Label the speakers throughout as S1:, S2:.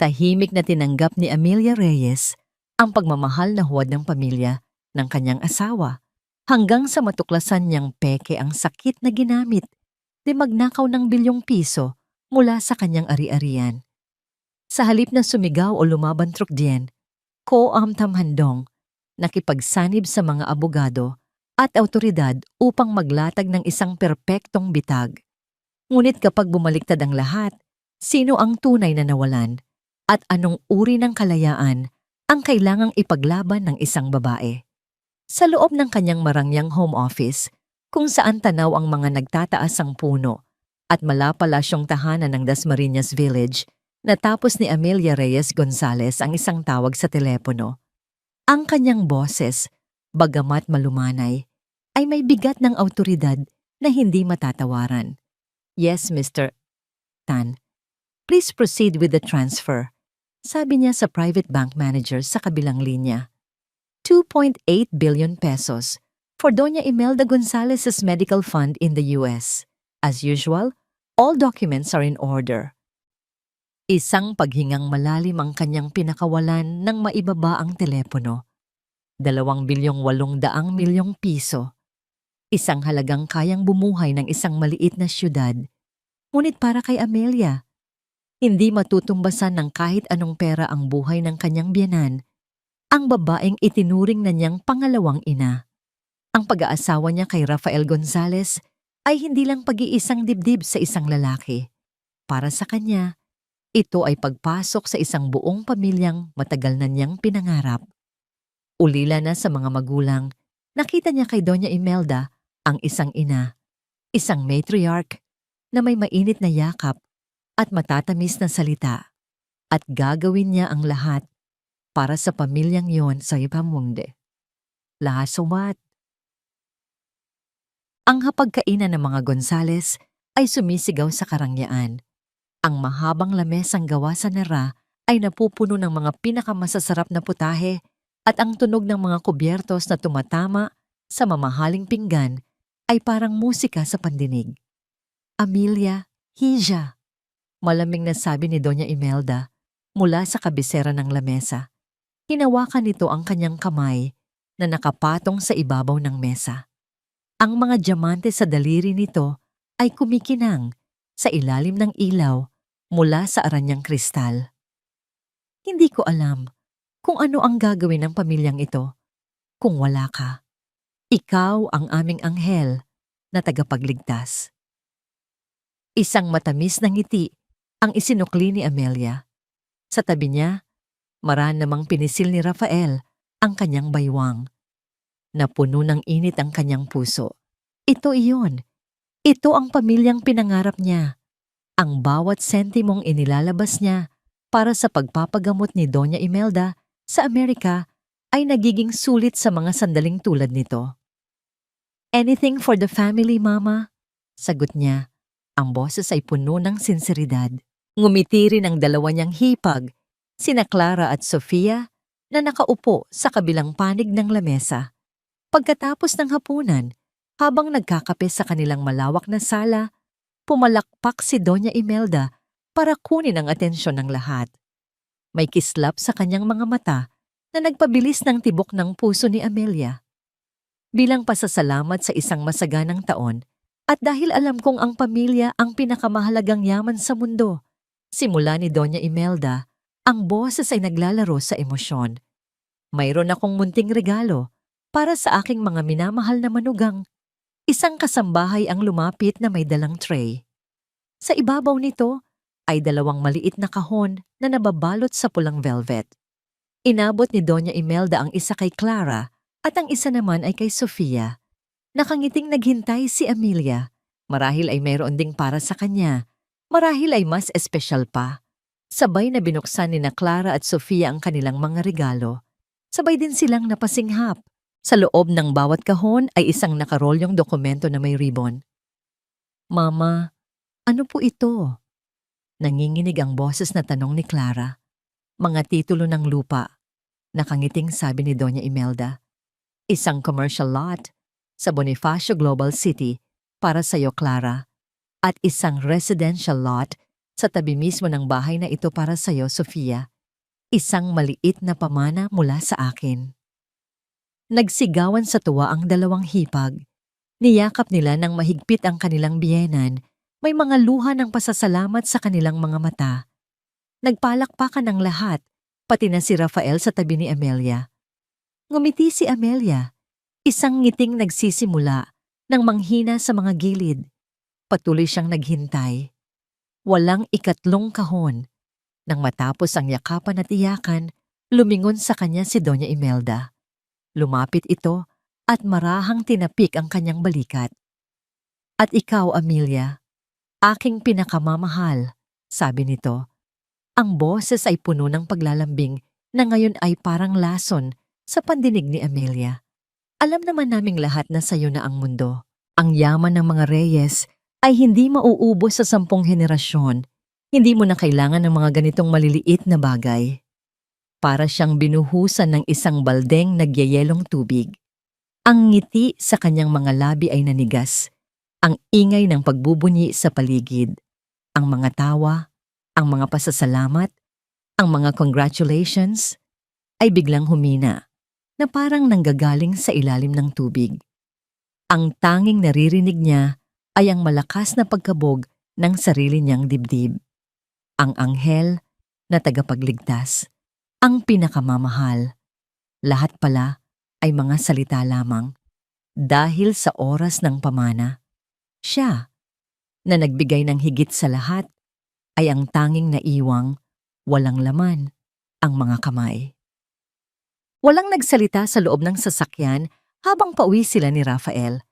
S1: Tahimik na tinanggap ni Amelia Reyes ang pagmamahal na huwad ng pamilya ng kanyang asawa hanggang sa matuklasan niyang peke ang sakit na ginamit di magnakaw ng bilyong piso mula sa kanyang ari-arian. Sa halip na sumigaw o lumaban trukdien, Ko Amtam Handong nakipagsanib sa mga abogado at awtoridad upang maglatag ng isang perpektong bitag. Ngunit kapag bumaliktad ang lahat, sino ang tunay na nawalan at anong uri ng kalayaan ang kailangang ipaglaban ng isang babae? Sa loob ng kanyang marangyang home office, kung saan tanaw ang mga nagtataas ang puno at malapalasyong tahanan ng Dasmariñas Village, natapos ni Amelia Reyes Gonzalez ang isang tawag sa telepono. Ang kanyang boses, bagamat malumanay, ay may bigat ng awtoridad na hindi matatawaran. "Yes, Mr. Tan. Please proceed with the transfer," sabi niya sa private bank manager sa kabilang linya. 2.8 billion pesos for Doña Imelda Gonzalez's medical fund in the US. As usual, all documents are in order. Isang paghingang malalim ang kanyang pinakawalan nang maibaba ang telepono. 2,800,000,000 piso. Isang halagang kayang bumuhay ng isang maliit na syudad. Ngunit para kay Amelia, hindi matutumbasan ng kahit anong pera ang buhay ng kanyang biyenan, ang babaeng itinuring na niyang pangalawang ina. Ang pag-aasawa niya kay Rafael Gonzalez ay hindi lang pag-iisang dibdib sa isang lalaki. Para sa kanya, ito ay pagpasok sa isang buong pamilyang matagal na niyang pinangarap. Ulila na sa mga magulang, nakita niya kay Doña Imelda ang isang ina, isang matriarch na may mainit na yakap at matatamis na salita, at gagawin niya ang lahat para sa pamilyang yon sa ipamunde. Lahasawat. Ang hapagkainan ng mga Gonzales ay sumisigaw sa karangyaan. Ang mahabang lamesang gawa sa nara ay napupuno ng mga pinakamasasarap na putahe at ang tunog ng mga kubyertos na tumatama sa mamahaling pinggan ay parang musika sa pandinig. "Amelia, hija," malamig na sabi ni Doña Imelda mula sa kabisera ng lamesa. Hinawakan nito ang kanyang kamay na nakapatong sa ibabaw ng mesa. Ang mga diamante sa daliri nito ay kumikinang sa ilalim ng ilaw mula sa aranyang kristal. "Hindi ko alam kung ano ang gagawin ng pamilyang ito kung wala ka. Ikaw ang aming anghel na tagapagligtas." Isang matamis na ngiti ang isinukli ni Amelia. Sa tabi niya, maran namang pinisil ni Rafael ang kanyang baywang. Napuno ng init ang kanyang puso. Ito iyon. Ito ang pamilyang pinangarap niya. Ang bawat sentimong inilalabas niya para sa pagpapagamot ni Doña Imelda sa Amerika ay nagiging sulit sa mga sandaling tulad nito. "Anything for the family, Mama?" sagot niya. Ang boses ay puno ng sinseridad. Ngumiti rin ang dalawa niyang hipag, sina Clara at Sofia, na nakaupo sa kabilang panig ng lamesa. Pagkatapos ng hapunan, habang nagkakape sa kanilang malawak na sala, pumalakpak si Doña Imelda para kunin ang atensyon ng lahat. May kislap sa kanyang mga mata na nagpabilis ng tibok ng puso ni Amelia. Bilang pasasalamat sa isang masaganang taon, at dahil alam kong ang pamilya ang pinakamahalagang yaman sa mundo, simula ni Doña Imelda, ang boses ay naglalaro sa emosyon. "Mayroon akong munting regalo para sa aking mga minamahal na manugang." Isang kasambahay ang lumapit na may dalang tray. Sa ibabaw nito ay 2 maliit na kahon na nababalot sa pulang velvet. Inabot ni Doña Imelda ang isa kay Clara at ang isa naman ay kay Sofia. Nakangiting naghintay si Amelia. Marahil ay mayroon ding para sa kanya. Marahil ay mas espesyal pa. Sabay na binuksan ni na Clara at Sofia ang kanilang mga regalo. Sabay din silang napasinghap. Sa loob ng bawat kahon ay isang nakarolyong dokumento na may ribbon. "Mama, ano po ito?" Nanginginig ang boses na tanong ni Clara. "Mga titulo ng lupa," nakangiting sabi ni Doña Imelda. "Isang commercial lot sa Bonifacio Global City para sa iyo, Clara, at isang residential lot Sa tabi mismo ng bahay na ito para sa'yo, Sofia. Isang maliit na pamana mula sa akin. Nagsigawan sa tuwa ang dalawang hipag. Niyakap nila ng mahigpit ang kanilang biyenan. May mga luha ng pasasalamat sa kanilang mga mata. Nagpalakpakan ang lahat, pati na si Rafael sa tabi ni Amelia. Ngumiti si Amelia, isang ngiting nagsisimula nang manghina sa mga gilid. Patuloy siyang naghintay. Walang ikatlong kahon. Nang matapos ang yakapan at iyakan, lumingon sa kanya si Doña Imelda. Lumapit ito at marahang tinapik ang kanyang balikat. At ikaw, Amelia, aking pinakamamahal, sabi nito. Ang boses ay puno ng paglalambing na ngayon ay parang lason sa pandinig ni Amelia. Alam naman naming lahat na sayo na ang mundo. Ang yaman ng mga Reyes ay hindi mauubos sa 10 henerasyon. Hindi mo na kailangan ng mga ganitong maliliit na bagay. Para siyang binuhusan ng isang baldeng nagyayelong tubig. Ang ngiti sa kanyang mga labi ay nanigas. Ang ingay ng pagbubunyi sa paligid. Ang mga tawa, ang mga pasasalamat, ang mga congratulations ay biglang humina na parang nanggagaling sa ilalim ng tubig. Ang tanging naririnig niya ay ang malakas na pagkabog ng sarili niyang dibdib. Ang anghel na tagapagligtas, ang pinakamamahal. Lahat pala ay mga salita lamang dahil sa oras ng pamana. Siya, na nagbigay ng higit sa lahat, ay ang tanging naiwang, walang laman, ang mga kamay. Walang nagsalita sa loob ng sasakyan habang pauwi sila ni Rafael.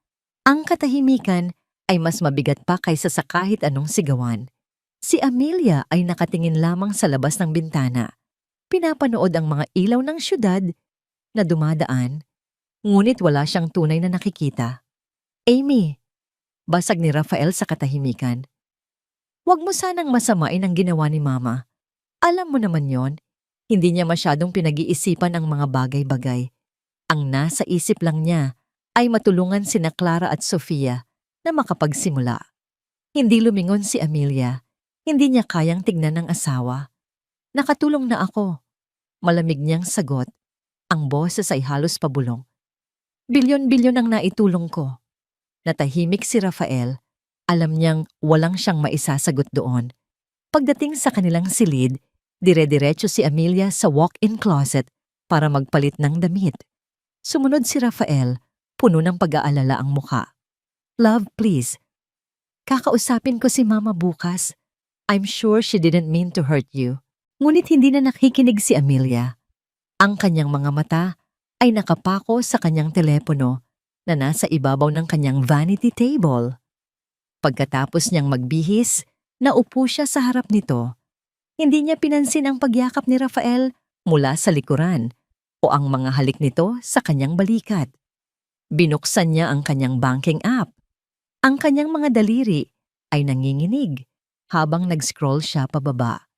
S1: Ang katahimikan ay mas mabigat pa kaysa sa kahit anong sigawan. Si Amelia ay nakatingin lamang sa labas ng bintana. Pinapanood ang mga ilaw ng syudad na dumadaan, ngunit wala siyang tunay na nakikita. Amy, basag ni Rafael sa katahimikan. Huwag mo sanang masamain ang ginawa ni Mama. Alam mo naman yon, hindi niya masyadong pinag-iisipan ang mga bagay-bagay. Ang nasa isip lang niya ay matulungan sina Clara at Sofia na makapagsimula. Hindi lumingon si Amelia. Hindi niya kayang tignan ng asawa. Nakatulong na ako. Malamig niyang sagot. Ang boses ay halos pabulong. Bilyon-bilyon ang naitulong ko. Natahimik si Rafael. Alam niyang walang siyang maisasagot doon. Pagdating sa kanilang silid, dire-diretso si Amelia sa walk-in closet para magpalit ng damit. Sumunod si Rafael, puno ng pag-aalala ang muka. Love, please. Kakausapin ko si Mama bukas. I'm sure she didn't mean to hurt you. Ngunit hindi na nakikinig si Amelia. Ang kanyang mga mata ay nakapako sa kanyang telepono na nasa ibabaw ng kanyang vanity table. Pagkatapos niyang magbihis, naupo siya sa harap nito. Hindi niya pinansin ang pagyakap ni Rafael mula sa likuran o ang mga halik nito sa kanyang balikat. Binuksan niya ang kanyang banking app. Ang kanyang mga daliri ay nanginginig habang nag-scroll siya pababa.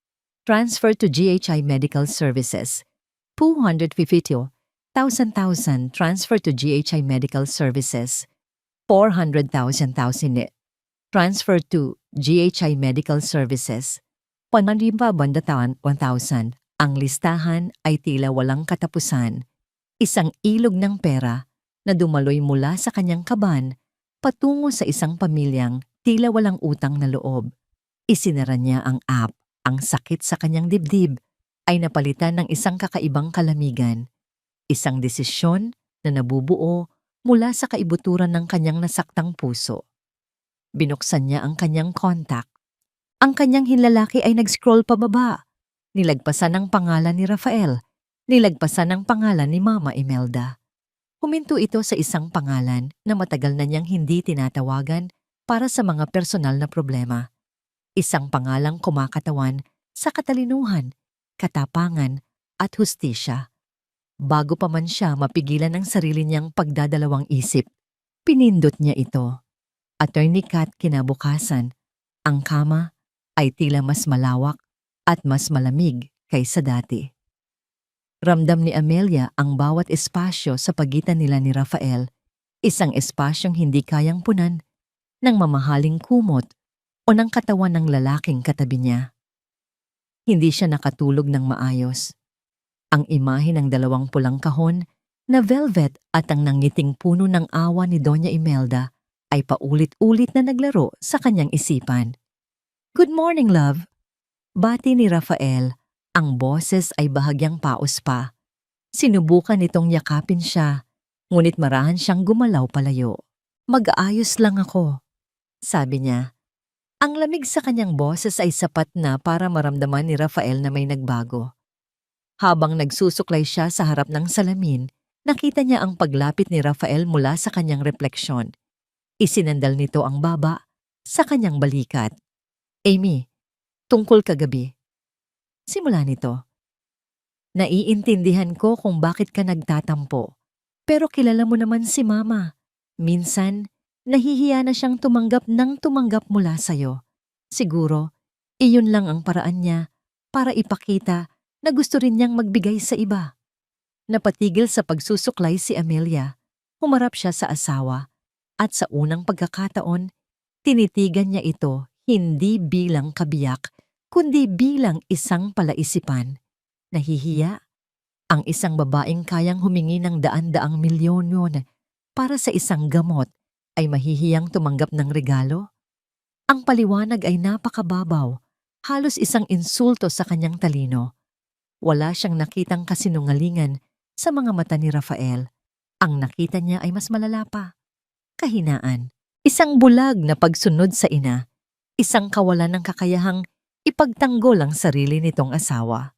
S1: Transfer to GHI Medical Services. 250,000 transfer to GHI Medical Services. 400,000 transfer to GHI Medical Services. 1,000. Ang listahan ay tila walang katapusan. Isang ilog ng pera na dumaloy mula sa kanyang kaban patungo sa isang pamilyang tila walang utang na loob. Isinara niya ang app. Ang sakit sa kanyang dibdib ay napalitan ng isang kakaibang kalamigan. Isang desisyon na nabubuo mula sa kaibuturan ng kanyang nasaktang puso. Binuksan niya ang kanyang contact. Ang kanyang hinlalaki ay nag-scroll pababa. Nilagpasan ang pangalan ni Rafael. Nilagpasan ang pangalan ni Mama Imelda. Huminto ito sa isang pangalan na matagal na niyang hindi tinatawagan para sa mga personal na problema. Isang pangalang kumakatawan sa katalinuhan, katapangan at hustisya. Bago pa man siya mapigilan ng sarili niyang pagdadalawang isip, pinindot niya ito. Attorney Kat kinabukasan, ang kama ay tila mas malawak at mas malamig kaysa dati. Ramdam ni Amelia ang bawat espasyo sa pagitan nila ni Rafael, isang espasyong hindi kayang punan ng mamahaling kumot o ng katawan ng lalaking katabi niya. Hindi siya nakatulog ng maayos. Ang imahe ng dalawang pulang kahon na velvet at ang nangiting puno ng awa ni Doña Imelda ay paulit-ulit na naglaro sa kanyang isipan. "Good morning, love." Bati ni Rafael. Ang boses ay bahagyang paos pa. Sinubukan nitong yakapin siya, ngunit marahan siyang gumalaw palayo. "Mag-aayos lang ako," sabi niya. Ang lamig sa kanyang boses ay sapat na para maramdaman ni Rafael na may nagbago. Habang nagsusuklay siya sa harap ng salamin, nakita niya ang paglapit ni Rafael mula sa kanyang refleksyon. Isinandal nito ang baba sa kanyang balikat. "Amy, tungkol kagabi." Simula nito, "Naiintindihan ko kung bakit ka nagtatampo. Pero kilala mo naman si Mama. Minsan, nahihiya na siyang tumanggap ng tumanggap mula sa'yo. Siguro, iyon lang ang paraan niya para ipakita na gusto rin niyang magbigay sa iba." Napatigil sa pagsusuklay si Amelia. Humarap siya sa asawa at sa unang pagkakataon, tinitigan niya ito hindi bilang kabiyak, kundi bilang isang palaisipan. Nahihiya ang isang babaeng kayang humingi ng daan-daang milyon para sa isang gamot ay mahihiyang tumanggap ng regalo? Ang paliwanag ay napakababaw, halos isang insulto sa kanyang talino. Wala siyang nakitang kasinungalingan sa mga mata ni Rafael. Ang nakita niya ay mas malala pa. Kahinaan. Isang bulag na pagsunod sa ina. Isang kawalan ng kakayahang ipagtanggol ang sarili nitong asawa.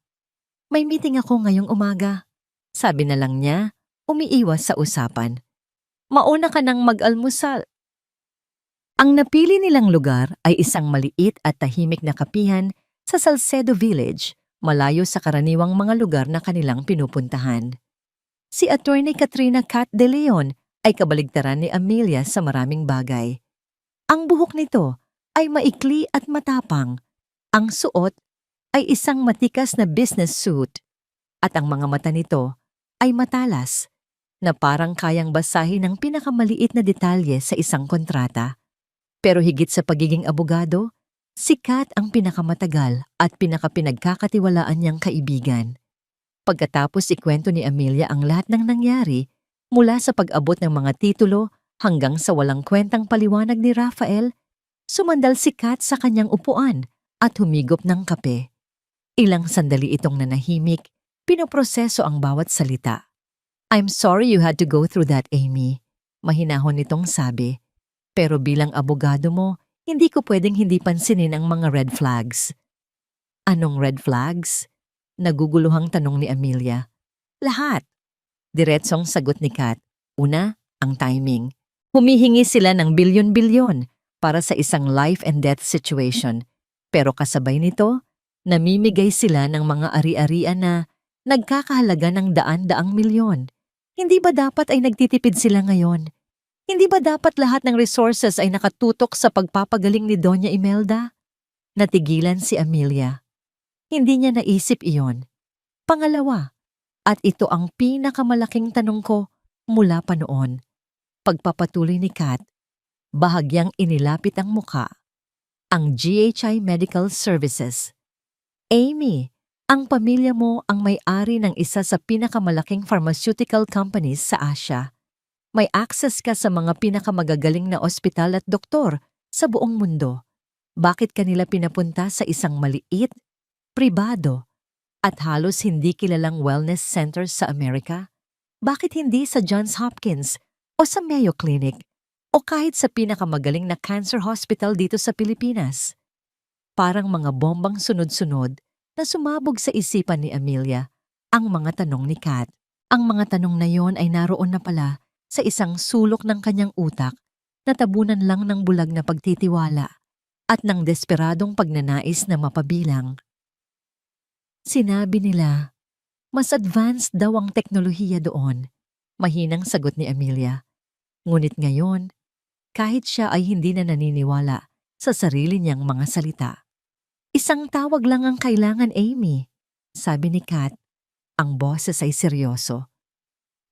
S1: "May meeting ako ngayong umaga," sabi na lang niya, umiiwas sa usapan. "Mauna ka nang mag-almusal." Ang napili nilang lugar ay isang maliit at tahimik na kapihan sa Salcedo Village, malayo sa karaniwang mga lugar na kanilang pinupuntahan. Si Attorney Katrina Cat de Leon ay kabaligtaran ni Amelia sa maraming bagay. Ang buhok nito ay maikli at matapang. Ang suot ay isang matikas na business suit. At ang mga mata nito ay matalas, na parang kayang basahin ng pinakamaliit na detalye sa isang kontrata. Pero higit sa pagiging abogado, si Cat ang pinakamatagal at pinakapinagkakatiwalaan niyang kaibigan. Pagkatapos ikwento ni Amelia ang lahat ng nangyari, mula sa pag-abot ng mga titulo hanggang sa walang kwentang paliwanag ni Rafael, sumandal si Kat sa kanyang upuan at humigop ng kape. Ilang sandali itong nanahimik, pinoproseso ang bawat salita. "I'm sorry you had to go through that, Amy," mahinahon nitong sabi. "Pero bilang abogado mo, hindi ko pwedeng hindi pansinin ang mga red flags." "Anong red flags?" Naguguluhang tanong ni Amelia. "Lahat." Diretsong sagot ni Kat. Una, ang timing. Humihingi sila ng bilyon-bilyon para sa isang life and death situation. Pero kasabay nito, namimigay sila ng mga ari-arian na nagkakahalaga ng daan-daang milyon. Hindi ba dapat ay nagtitipid sila ngayon? Hindi ba dapat lahat ng resources ay nakatutok sa pagpapagaling ni Doña Imelda? Natigilan si Amelia. Hindi niya naisip iyon. Pangalawa, at ito ang pinakamalaking tanong ko mula pa noon. Pagpapatuloy ni Kat, bahagyang inilapit ang muka. Ang GHI Medical Services. "Amy, ang pamilya mo ang may-ari ng isa sa pinakamalaking pharmaceutical companies sa Asia. May access ka sa mga pinakamagagaling na ospital at doktor sa buong mundo. Bakit kanila pinapunta sa isang maliit, pribado, at halos hindi kilalang wellness center sa Amerika? Bakit hindi sa Johns Hopkins o sa Mayo Clinic o kahit sa pinakamagaling na cancer hospital dito sa Pilipinas?" Parang mga bombang sunod-sunod na sumabog sa isipan ni Amelia ang mga tanong ni Kat. Ang mga tanong na yon ay naroon na pala sa isang sulok ng kanyang utak na tabunan lang ng bulag na pagtitiwala at ng desperadong pagnanais na mapabilang. Sinabi nila, mas advanced daw ang teknolohiya doon. Mahinang sagot ni Amelia. Ngunit ngayon, kahit siya ay hindi na naniniwala sa sarili niyang mga salita. "Isang tawag lang ang kailangan, Amy," sabi ni Kat. Ang boses ay seryoso.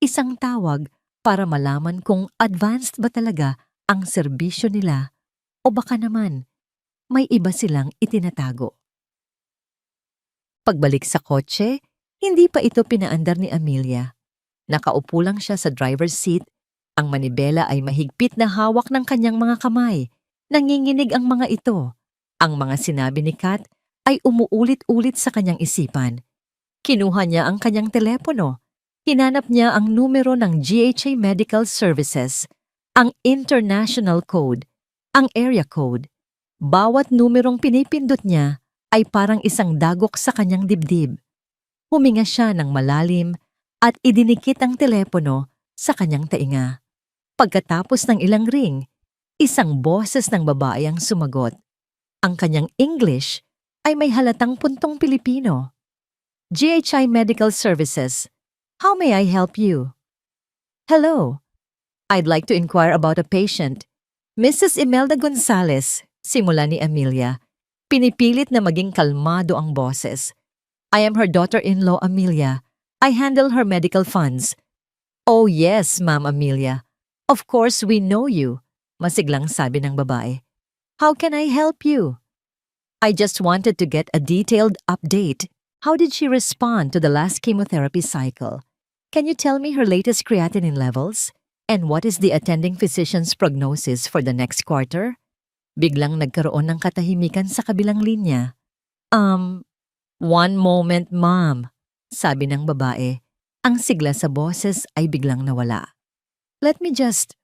S1: Isang tawag para malaman kung advanced ba talaga ang serbisyo nila o baka naman may iba silang itinatago. Pagbalik sa kotse, hindi pa ito pinaandar ni Amelia. Nakaupo lang siya sa driver's seat. Ang manibela ay mahigpit na hawak ng kanyang mga kamay. Nanginginig ang mga ito. Ang mga sinabi ni Kat ay umuulit-ulit sa kanyang isipan. Kinuha niya ang kanyang telepono. Hinanap niya ang numero ng GHA Medical Services, ang international code, ang area code. Bawat numerong pinipindot niya ay parang isang dagok sa kanyang dibdib. Huminga siya ng malalim at idinikit ang telepono sa kanyang tainga. Pagkatapos ng ilang ring, isang boses ng babae ang sumagot. Ang kanyang English ay may halatang puntong Pilipino. GHI Medical Services, how may I help you? Hello, I'd like to inquire about a patient. Mrs. Imelda Gonzalez, simula ni Amelia. Pinipilit na maging kalmado ang boses. I am her daughter-in-law, Amelia. I handle her medical funds. Oh yes, Ma'am Amelia. Of course we know you, masiglang sabi ng babae. How can I help you? I just wanted to get a detailed update. How did she respond to the last chemotherapy cycle? Can you tell me her latest creatinine levels? And what is the attending physician's prognosis for the next quarter? Biglang nagkaroon ng katahimikan sa kabilang linya. One moment, ma'am, sabi ng babae. Ang sigla sa boses ay biglang nawala. Let me just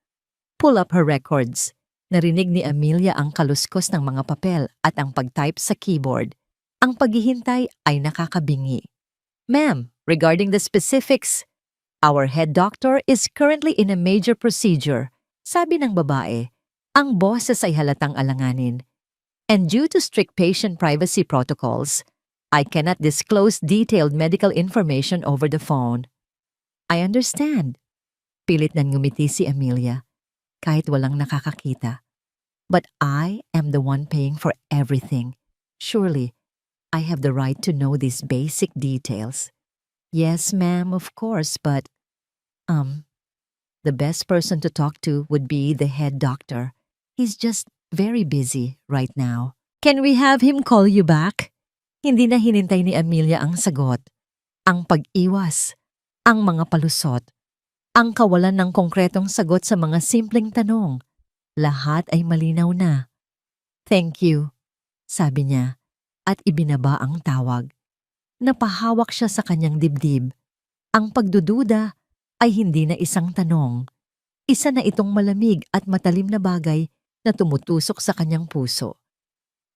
S1: pull up her records. Narinig ni Amelia ang kaluskos ng mga papel at ang pag-type sa keyboard. Ang paghihintay ay nakakabingi. Ma'am, regarding the specifics, our head doctor is currently in a major procedure, sabi ng babae. Ang boses ay halatang alanganin. And due to strict patient privacy protocols, I cannot disclose detailed medical information over the phone. I understand. Pilit na ngumiti si Amelia, kahit walang nakakakita. But I am the one paying for everything. Surely, I have the right to know these basic details. Yes, ma'am, of course, but, the best person to talk to would be the head doctor. He's just very busy right now. Can we have him call you back? Hindi na hinintay ni Amelia ang sagot. Ang pag-iwas, ang mga palusot, ang kawalan ng konkretong sagot sa mga simpleng tanong. Lahat ay malinaw na. Thank you, sabi niya, at ibinaba ang tawag. Napahawak siya sa kanyang dibdib. Ang pagdududa ay hindi na isang tanong. Isa na itong malamig at matalim na bagay na tumutusok sa kanyang puso.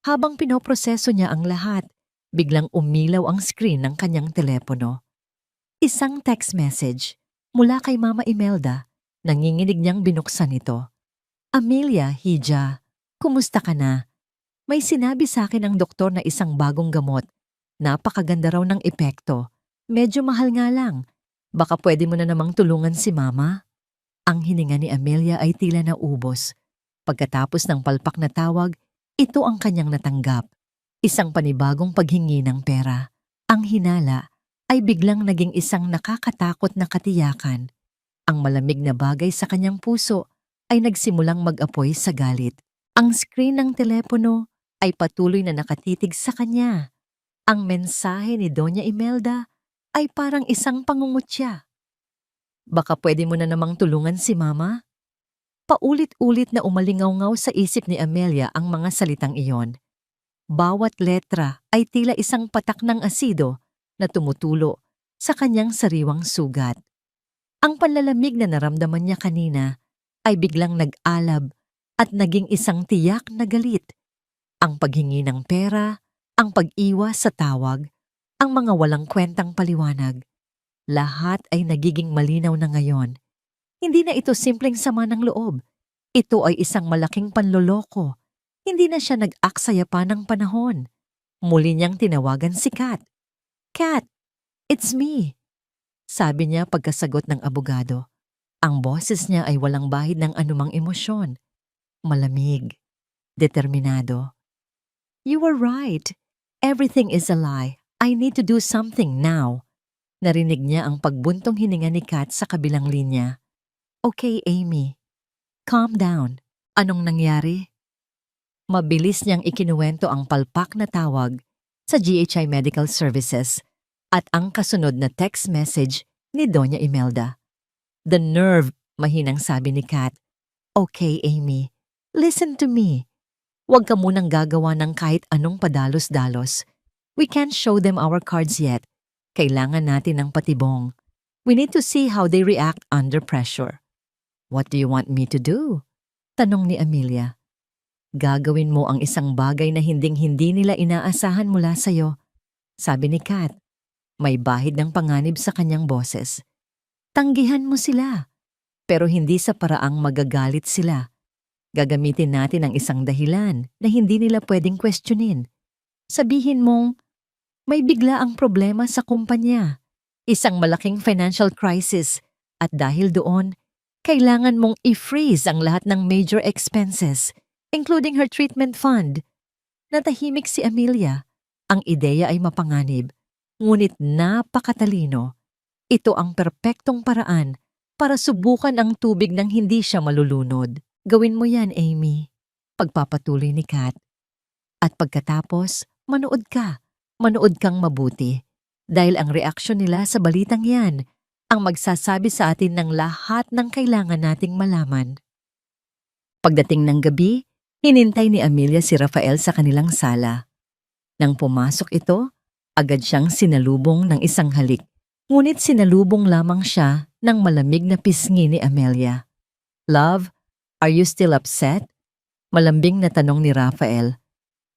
S1: Habang pinoproseso niya ang lahat, biglang umilaw ang screen ng kanyang telepono. Isang text message mula kay Mama Imelda. Nanginginig niyang binuksan ito. Amelia, Hija, kumusta ka na? May sinabi sa akin ang doktor na isang bagong gamot. Napakaganda raw ng epekto. Medyo mahal nga lang. Baka pwede mo na namang tulungan si Mama? Ang hininga ni Amelia ay tila naubos. Pagkatapos ng palpak na tawag, ito ang kanyang natanggap. Isang panibagong paghingi ng pera. Ang hinala ay biglang naging isang nakakatakot na katiyakan. Ang malamig na bagay sa kanyang puso ay nagsimulang mag-apoy sa galit. Ang screen ng telepono ay patuloy na nakatitig sa kanya. Ang mensahe ni Doña Imelda ay parang isang pangungutya. Baka pwede mo na namang tulungan si Mama? Paulit-ulit na umalingaw-ngaw sa isip ni Amelia ang mga salitang iyon. Bawat letra ay tila isang patak ng asido na tumutulo sa kanyang sariwang sugat. Ang panlalamig na naramdaman niya kanina ay biglang nag-alab at naging isang tiyak na galit. Ang paghingi ng pera, ang pag-iwas sa tawag, ang mga walang kwentang paliwanag. Lahat ay nagiging malinaw na ngayon. Hindi na ito simpleng sama ng loob. Ito ay isang malaking panloloko. Hindi na siya nag-aksaya pa ng panahon. Muli niyang tinawagan si Kat. Kat, it's me. Sabi niya pagkasagot ng abogado. Ang boses niya ay walang bahid ng anumang emosyon. Malamig. Determinado. You were right. Everything is a lie. I need to do something now. Narinig niya ang pagbuntong hininga ni Kat sa kabilang linya. Okay, Amy. Calm down. Anong nangyari? Mabilis niyang ikinuwento ang palpak na tawag sa GHI Medical Services at ang kasunod na text message ni Doña Imelda. The nerve, mahinang sabi ni Kat. Okay, Amy, listen to me. Huwag ka munang gagawa ng kahit anong padalos-dalos. We can't show them our cards yet. Kailangan natin ng patibong. We need to see how they react under pressure. What do you want me to do? Tanong ni Amelia. Gagawin mo ang isang bagay na hinding-hindi nila inaasahan mula sa'yo. Sabi ni Kat, may bahid ng panganib sa kanyang boses. Tanggihan mo sila, pero hindi sa paraang magagalit sila. Gagamitin natin ang isang dahilan na hindi nila pwedeng questionin. Sabihin mong, may bigla ang problema sa kumpanya, isang malaking financial crisis, at dahil doon, kailangan mong i-freeze ang lahat ng major expenses, including her treatment fund. Natahimik si Amelia. Ang ideya ay mapanganib, ngunit napakatalino. Ito ang perpektong paraan para subukan ang tubig nang hindi siya malulunod. Gawin mo yan, Amy. Pagpapatuloy ni Kat. At pagkatapos, manood ka. Manood kang mabuti. Dahil ang reaksyon nila sa balitang yan ang magsasabi sa atin ng lahat ng kailangan nating malaman. Pagdating ng gabi, hinintay ni Amelia si Rafael sa kanilang sala. Nang pumasok ito, agad siyang sinalubong ng isang halik. Ngunit sinalubong lamang siya ng malamig na pisngi ni Amelia. Love, are you still upset? Malambing na tanong ni Rafael.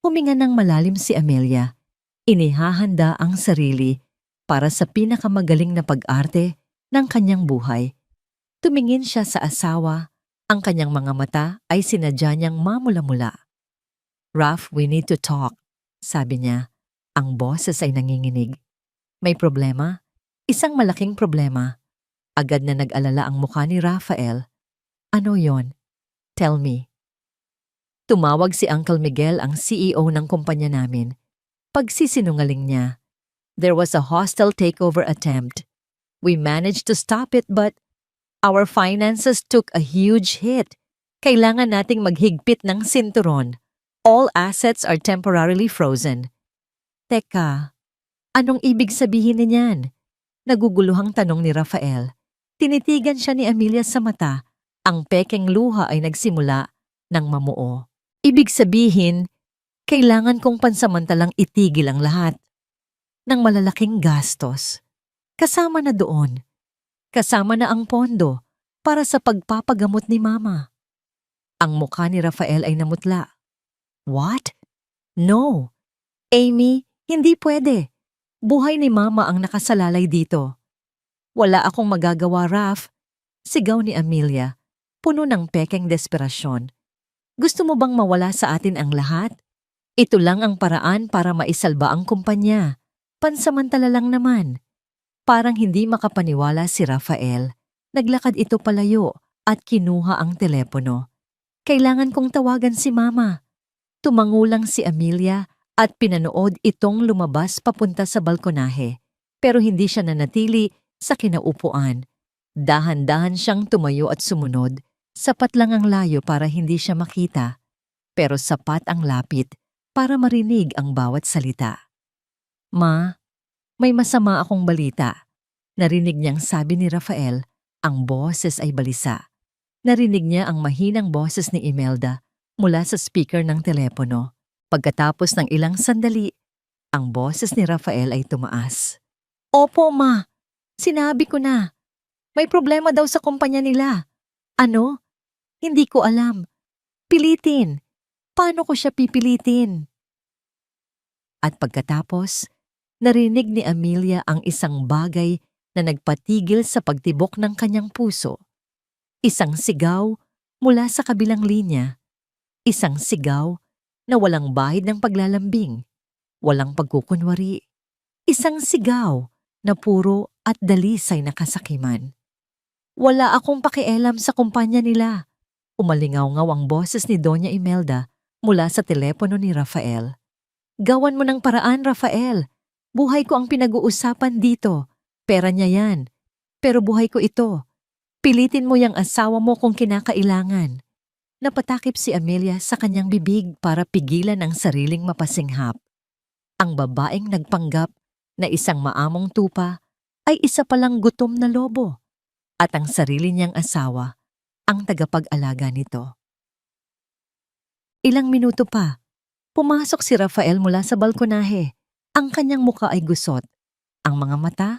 S1: Huminga ng malalim si Amelia. Inihahanda ang sarili para sa pinakamagaling na pag-arte ng kanyang buhay. Tumingin siya sa asawa, ang kanyang mga mata ay sinadya niyang mamula-mula. Raf, we need to talk, sabi niya. Ang boses ay nanginginig. May problema? Isang malaking problema. Agad na nag-alala ang mukha ni Rafael. Ano yon? Tell me. Tumawag si Uncle Miguel, ang CEO ng kumpanya namin. Pagsisinungaling niya. There was a hostile takeover attempt. We managed to stop it but our finances took a huge hit. Kailangan nating maghigpit ng sinturon. All assets are temporarily frozen. Teka, anong ibig sabihin niyan? Naguguluhang tanong ni Rafael. Tinitigan siya ni Amelia sa mata. Ang pekeng luha ay nagsimula ng mamuo. Ibig sabihin, kailangan kong pansamantalang itigil ang lahat ng malalaking gastos. Kasama na doon. Kasama na ang pondo para sa pagpapagamot ni Mama. Ang mukha ni Rafael ay namutla. What? No. Amy, hindi pwede. Buhay ni Mama ang nakasalalay dito. Wala akong magagawa, Raf. Sigaw ni Amelia, puno ng pekeng desperasyon. Gusto mo bang mawala sa atin ang lahat? Ito lang ang paraan para maisalba ang kumpanya. Pansamantala lang naman. Parang hindi makapaniwala si Rafael. Naglakad ito palayo at kinuha ang telepono. Kailangan kong tawagan si Mama. Tumangulang si Amelia at pinanood itong lumabas papunta sa balkonahe. Pero hindi siya nanatili sa kinaupuan. Dahan-dahan siyang tumayo at sumunod. Sapat lang ang layo para hindi siya makita. Pero sapat ang lapit para marinig ang bawat salita. Ma, may masama akong balita. Narinig niyang sabi ni Rafael, ang boses ay balisa. Narinig niya ang mahinang boses ni Imelda mula sa speaker ng telepono. Pagkatapos ng ilang sandali, ang boses ni Rafael ay tumaas. Opo, Ma. Sinabi ko na. May problema daw sa kumpanya nila. Ano? Hindi ko alam. Pilitin. Paano ko siya pipilitin? At pagkatapos, narinig ni Amelia ang isang bagay na nagpatigil sa pagtibok ng kanyang puso. Isang sigaw mula sa kabilang linya. Isang sigaw na walang bahid ng paglalambing, walang pagkukunwari. Isang sigaw na puro at dalisay na kasakiman. Wala akong pakialam sa kumpanya nila. Umalingaw-ngaw ang boses ni Doña Imelda mula sa telepono ni Rafael. Gawan mo ng paraan, Rafael. Buhay ko ang pinag-uusapan dito. Pera niya yan. Pero buhay ko ito. Pilitin mo yung asawa mo kung kinakailangan. Napatakip si Amelia sa kanyang bibig para pigilan ang sariling mapasinghap. Ang babaeng nagpanggap na isang maamong tupa ay isa palang gutom na lobo at ang sarili niyang asawa ang tagapag-alaga nito. Ilang minuto pa, pumasok si Rafael mula sa balkonahe. Ang kanyang muka ay gusot. Ang mga mata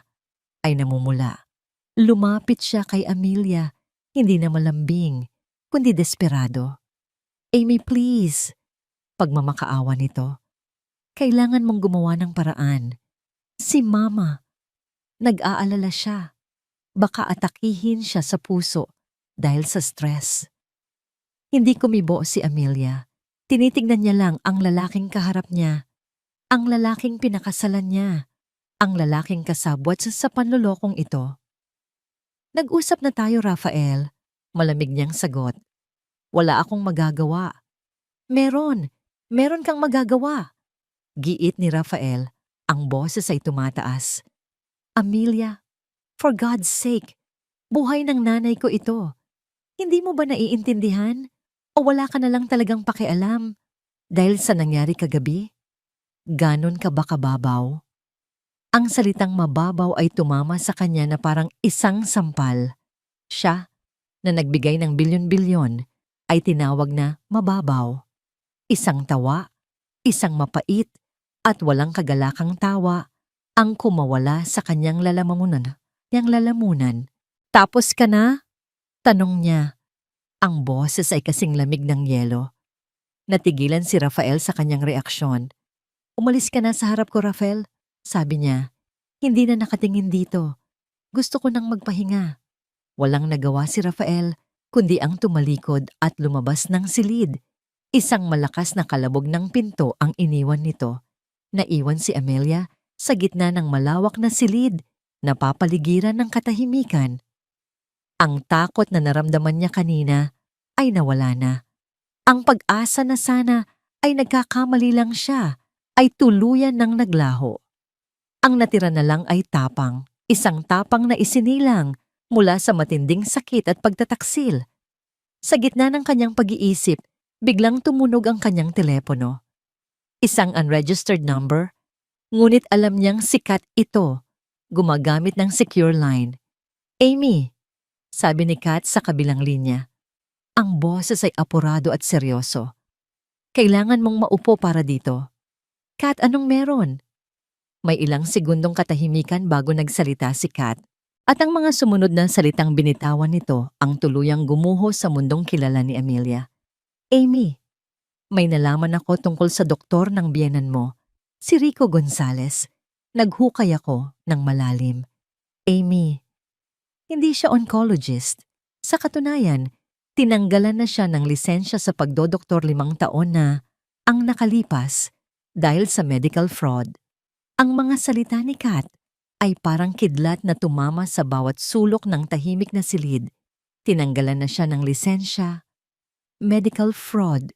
S1: ay namumula. Lumapit siya kay Amelia, hindi na malambing, kundi desperado. Amy, please. Pagmamakaawa nito. Kailangan mong gumawa ng paraan. Si Mama. Nag-aalala siya. Baka atakihin siya sa puso dahil sa stress. Hindi kumibo si Amelia. Tinitignan niya lang ang lalaking kaharap niya. Ang lalaking pinakasalan niya. Ang lalaking kasabwat sa panlolokong ito. Nag-usap na tayo, Rafael. Malamig niyang sagot. Wala akong magagawa. Meron kang magagawa. Giit ni Rafael, ang boses ay tumataas. Amelia, for God's sake, buhay ng nanay ko ito. Hindi mo ba naiintindihan? O wala ka na lang talagang pakialam dahil sa nangyari kagabi? Ganon ka ba kababaw? Ang salitang mababaw ay tumama sa kanya na parang isang sampal. Siya, na nagbigay ng bilyon-bilyon, ay tinawag na mababaw. Isang tawa, isang mapait, at walang kagalakang tawa ang kumawala sa kanyang lalamunan. Tapos ka na? Tanong niya. Ang boses ay kasing lamig ng yelo. Natigilan si Rafael sa kanyang reaksyon. Umalis ka na sa harap ko, Rafael, sabi niya. Hindi na nakatingin dito. Gusto ko nang magpahinga. Walang nagawa si Rafael, kundi ang tumalikod at lumabas ng silid. Isang malakas na kalabog ng pinto ang iniwan nito. Naiwan si Amelia sa gitna ng malawak na silid na papaligiran ng katahimikan. Ang takot na naramdaman niya kanina ay nawala na. Ang pag-asa na sana ay nagkakamali lang siya ay tuluyan ng naglaho. Ang natira na lang ay tapang, isang tapang na isinilang mula sa matinding sakit at pagtataksil. Sa gitna ng kanyang pag-iisip, biglang tumunog ang kanyang telepono. Isang unregistered number, ngunit alam niyang sikat ito, gumagamit ng secure line. Amy, sabi ni Kat sa kabilang linya. Ang boses ay apurado at seryoso. Kailangan mong maupo para dito. Kat, anong meron? May ilang segundong katahimikan bago nagsalita si Kat. At ang mga sumunod na salitang binitawan nito ang tuluyang gumuho sa mundong kilala ni Amelia. Amy, may nalaman ako tungkol sa doktor ng biyenan mo, si Rico Gonzales. Naghukay ako ng malalim. Amy, hindi siya oncologist. Sa katunayan, tinanggalan na siya ng lisensya sa pagdodoktor 5 taon na ang nakalipas dahil sa medical fraud. Ang mga salita ni Kat ay parang kidlat na tumama sa bawat sulok ng tahimik na silid. Tinanggalan na siya ng lisensya. Medical fraud.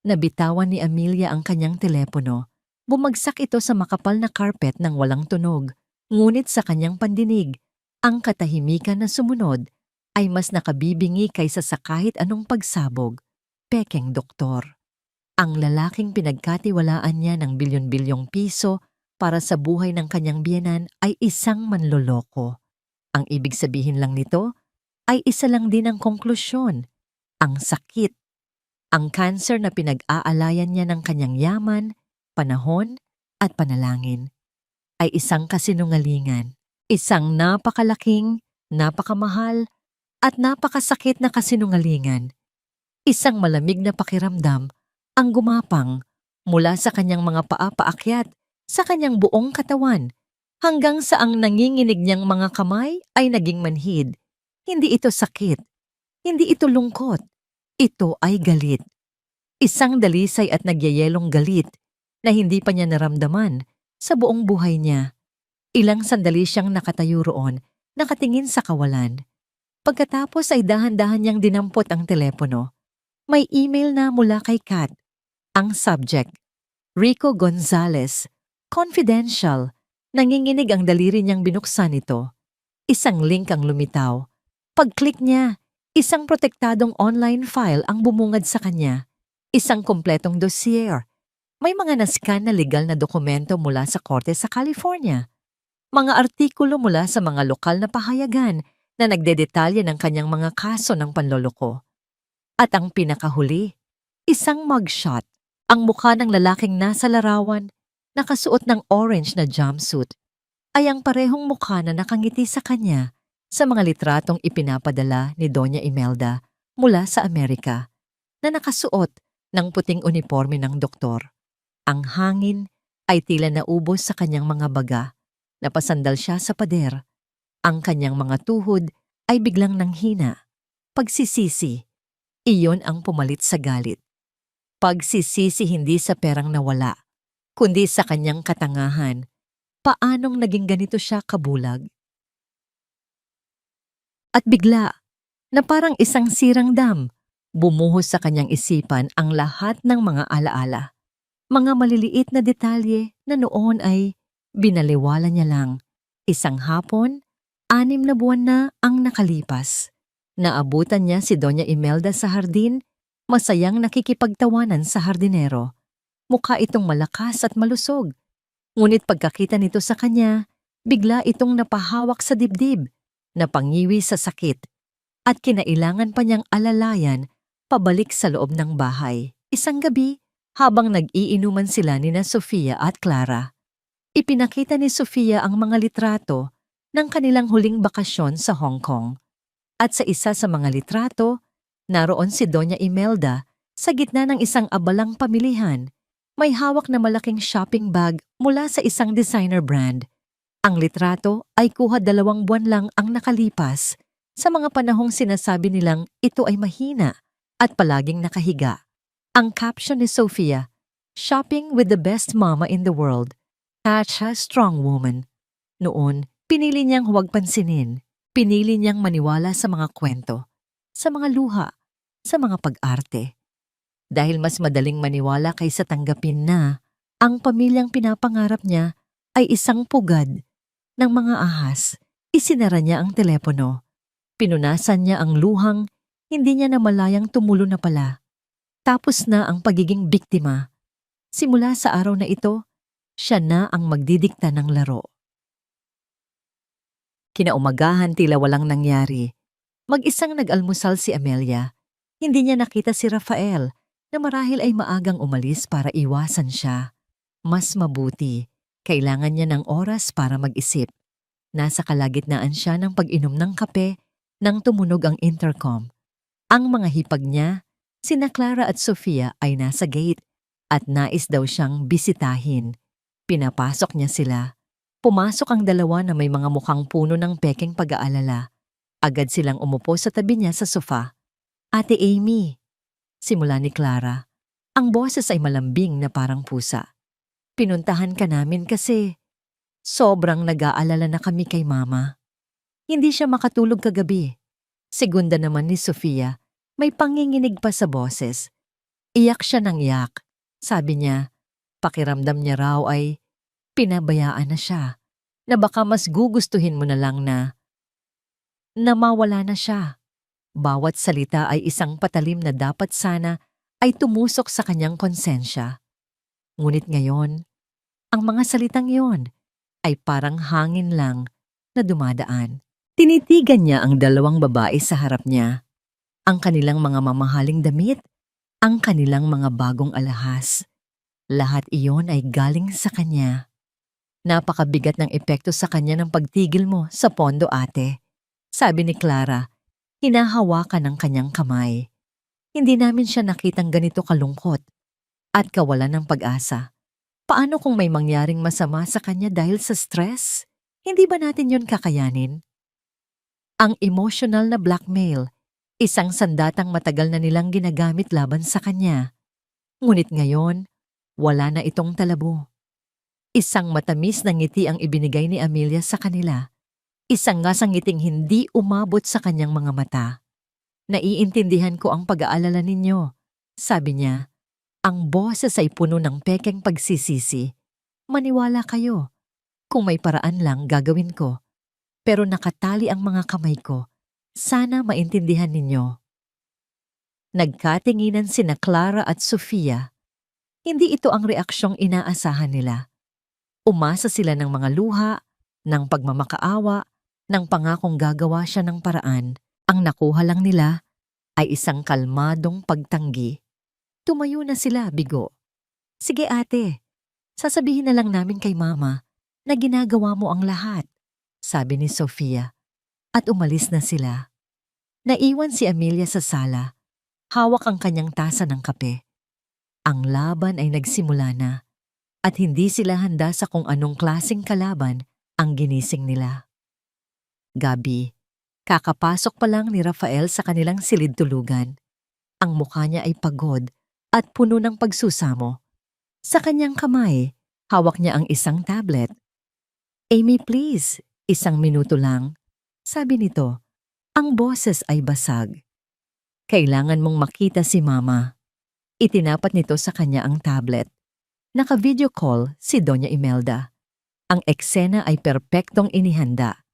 S1: Nabitawan ni Amelia ang kanyang telepono. Bumagsak ito sa makapal na carpet ng walang tunog. Ngunit sa kanyang pandinig, ang katahimikan na sumunod ay mas nakabibingi kaysa sa kahit anong pagsabog. Pekeng doktor. Ang lalaking pinagkatiwalaan niya ng bilyon-bilyong piso para sa buhay ng kanyang biyenan ay isang manloloko. Ang ibig sabihin lang nito ay isa lang din ang konklusyon. Ang sakit. Ang cancer na pinag-aalayan niya ng kanyang yaman, panahon at panalangin ay isang kasinungalingan. Isang napakalaking, napakamahal, at napakasakit na kasinungalingan. Isang malamig na pakiramdam ang gumapang mula sa kanyang mga paa paakyat sa kanyang buong katawan hanggang sa ang nanginginig niyang mga kamay ay naging manhid. Hindi ito sakit. Hindi ito lungkot. Ito ay galit. Isang dalisay at nagyayelong galit na hindi pa niya naramdaman sa buong buhay niya. Ilang sandali siyang nakatayo roon, nakatingin sa kawalan. Pagkatapos ay dahan-dahan niyang dinampot ang telepono. May email na mula kay Kat. Ang subject, Rico Gonzales, confidential. Nanginginig ang daliri niyang binuksan ito. Isang link ang lumitaw. Pag-click niya, Isang protektadong online file ang bumungad sa kanya. Isang kumpletong dossier. May mga nascan na legal na dokumento mula sa korte sa California. Mga artikulo mula sa mga lokal na pahayagan na nagdedetalye ng kanyang mga kaso ng panloloko. At ang pinakahuli, isang mugshot. Ang mukha ng lalaking nasa larawan, nakasuot ng orange na jumpsuit, ay ang parehong mukha na nakangiti sa kanya sa mga litratong ipinapadala ni Doña Imelda mula sa Amerika na nakasuot ng puting uniforme ng doktor. Ang hangin ay tila naubos sa kanyang mga baga. Napasandal siya sa pader. Ang kanyang mga tuhod ay biglang nanghina. Pagsisisi, iyon ang pumalit sa galit. Pagsisisi hindi sa perang nawala, kundi sa kanyang katangahan. Paanong naging ganito siya kabulag? At bigla, na parang isang sirang dam, bumuhos sa kanyang isipan ang lahat ng mga alaala. Mga maliliit na detalye na noon ay binaliwala niya lang. Isang hapon, 6 na buwan na ang nakalipas. Naabutan niya si Doña Imelda sa hardin, masayang nakikipagtawanan sa hardinero. Mukha itong malakas at malusog. Ngunit pagkakita nito sa kanya, bigla itong napahawak sa dibdib, napangiwi sa sakit, at kinailangan pa niyang alalayan pabalik sa loob ng bahay. Isang gabi, habang nag-iinuman sila nina Sofia at Clara, ipinakita ni Sofia ang mga litrato ng kanilang huling bakasyon sa Hong Kong. At sa isa sa mga litrato, naroon si Doña Imelda sa gitna ng isang abalang pamilihan. May hawak na malaking shopping bag mula sa isang designer brand. Ang litrato ay kuha 2 buwan lang ang nakalipas sa mga panahong sinasabi nilang ito ay mahina at palaging nakahiga. Ang caption ni Sofia, "Shopping with the best mama in the world. Such a strong woman." Noon, pinili niyang huwag pansinin. Pinili niyang maniwala sa mga kwento, sa mga luha, sa mga pag-arte. Dahil mas madaling maniwala kaysa tanggapin na ang pamilyang pinapangarap niya ay isang pugad ng mga ahas, isinara niya ang telepono. Pinunasan niya ang luhang, hindi niya namalayang tumulo na pala. Tapos na ang pagiging biktima. Simula sa araw na ito, siya na ang magdidikta ng laro. Kinaumagahan tila walang nangyari. Mag-isang nag-almusal si Amelia. Hindi niya nakita si Rafael na marahil ay maagang umalis para iwasan siya. Mas mabuti, kailangan niya ng oras para mag-isip. Nasa kalagitnaan siya ng pag-inom ng kape nang tumunog ang intercom. Ang mga hipag niya, sina Clara at Sofia ay nasa gate at nais daw siyang bisitahin. Pinapasok niya sila. Pumasok ang dalawa na may mga mukhang puno ng pekeng pag-aalala. Agad silang umupo sa tabi niya sa sofa. "Ate Amy," simula ni Clara. Ang boses ay malambing na parang pusa. "Pinuntahan ka namin kasi sobrang nag-aalala na kami kay Mama. Hindi siya makatulog kagabi." Segunda naman ni Sofia, may panginginig pa sa boses. Iyak siya ng iyak. Sabi niya, pakiramdam niya raw ay pinabayaan na siya, na baka mas gugustuhin mo na lang na mawala na siya. Bawat salita ay isang patalim na dapat sana ay tumusok sa kanyang konsensya. Ngunit ngayon, ang mga salitang iyon ay parang hangin lang na dumadaan. Tinitigan niya ang 2 babae sa harap niya. Ang kanilang mga mamahaling damit, ang kanilang mga bagong alahas. Lahat iyon ay galing sa kanya. "Napakabigat ng epekto sa kanya ng pagtigil mo sa pondo, ate," sabi ni Clara, hinahawakan ng kanyang kamay. "Hindi namin siya nakitang ganito kalungkot at kawalan ng pag-asa. Paano kung may mangyaring masama sa kanya dahil sa stress? Hindi ba natin yon kakayanin?" Ang emotional na blackmail, isang sandatang matagal na nilang ginagamit laban sa kanya. Ngunit ngayon, wala na itong talabo. Isang matamis na ngiti ang ibinigay ni Amelia sa kanila. Isang ngasang ngiting hindi umabot sa kanyang mga mata. "Naiintindihan ko ang pag-aalala ninyo," sabi niya. Ang boses ay puno ng pekeng pagsisisi. "Maniwala kayo. Kung may paraan lang gagawin ko. Pero nakatali ang mga kamay ko Sana maintindihan ninyo. Nagkatinginan sina Clara at Sofia. Hindi ito ang reaksyong inaasahan nila. Umasa sila ng mga luha, ng pagmamakaawa, ng pangakong gagawa siya ng paraan. Ang nakuha lang nila ay isang kalmadong pagtanggi. Tumayo na sila, bigo. Sige ate, sasabihin na lang namin kay mama na ginagawa mo ang lahat, sabi ni Sofia. At umalis na sila. Naiwan si Amelia sa sala. Hawak ang kanyang tasa ng kape. Ang laban ay nagsimula na at hindi sila handa sa kung anong klaseng kalaban ang ginising nila. Gabi, kakapasok pa lang ni Rafael sa kanilang silid-tulugan. Ang mukha niya ay pagod at puno ng pagsusamo. Sa kanyang kamay, hawak niya ang isang tablet. Amy, please, 1 minuto lang, sabi nito. Ang boses ay basag. Kailangan mong makita si mama. Itinapat nito sa kanya ang tablet. Naka-video call si Doña Imelda. Ang eksena ay perpektong inihanda.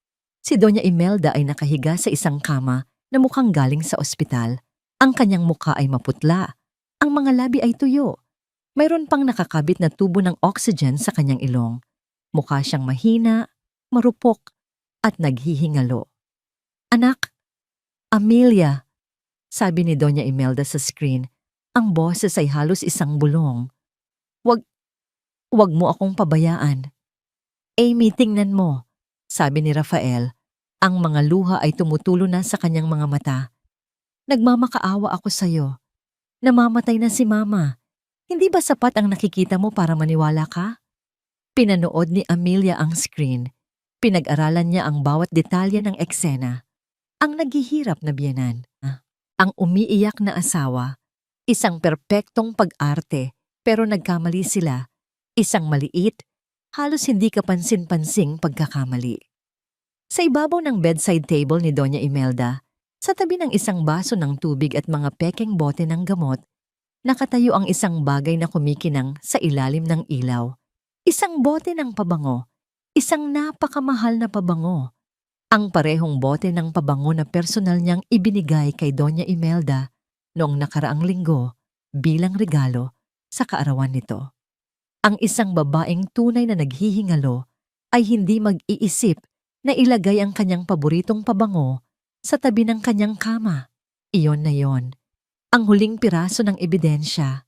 S1: Si Doña Imelda ay nakahiga sa isang kama na mukhang galing sa ospital. Ang kanyang mukha ay maputla. Ang mga labi ay tuyo. Mayroon pang nakakabit na tubo ng oxygen sa kanyang ilong. Mukha siyang mahina, marupok, at naghihingalo. Anak, Amelia, sabi ni Doña Imelda sa screen. Ang boses ay halos isang bulong. Wag mo akong pabayaan. Amy, tingnan mo, sabi ni Rafael. Ang mga luha ay tumutulo na sa kanyang mga mata. Nagmamakaawa ako sa'yo. Namamatay na si mama. Hindi ba sapat ang nakikita mo para maniwala ka? Pinanood ni Amelia ang screen. Pinag-aralan niya ang bawat detalye ng eksena. Ang naghihirap na biyenan. Ang umiiyak na asawa. Isang perpektong pag-arte, pero nagkamali sila. Isang maliit, halos hindi kapansin-pansing pagkakamali. Sa ibabaw ng bedside table ni Doña Imelda, sa tabi ng isang baso ng tubig at mga pekeng bote ng gamot, nakatayo ang isang bagay na kumikinang sa ilalim ng ilaw. Isang bote ng pabango, isang napakamahal na pabango. Ang parehong bote ng pabango na personal niyang ibinigay kay Doña Imelda noong nakaraang linggo bilang regalo sa kaarawan nito. Ang isang babaeng tunay na naghihingalo ay hindi mag-iisip na ilagay ang kanyang paboritong pabango sa tabi ng kanyang kama. Iyon na yon. Ang huling piraso ng ebidensya.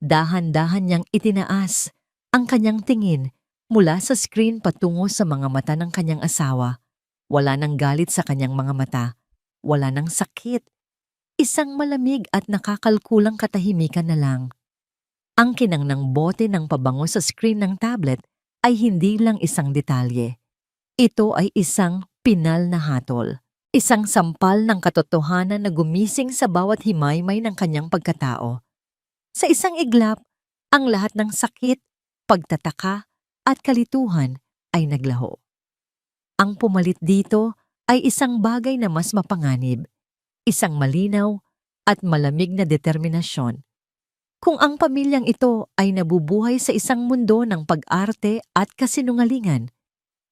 S1: Dahan-dahan niyang itinaas ang kanyang tingin mula sa screen patungo sa mga mata ng kanyang asawa. Wala nang galit sa kanyang mga mata. Wala nang sakit. Isang malamig at nakakalkulang katahimikan na lang. Ang kinang ng bote ng pabango sa screen ng tablet ay hindi lang isang detalye. Ito ay isang pinal na hatol. Isang sampal ng katotohanan na gumising sa bawat himaymay ng kanyang pagkatao. Sa isang iglap, ang lahat ng sakit, pagtataka at kalituhan ay naglaho. Ang pumalit dito ay isang bagay na mas mapanganib, isang malinaw at malamig na determinasyon. Kung ang pamilyang ito ay nabubuhay sa isang mundo ng pag-arte at kasinungalingan,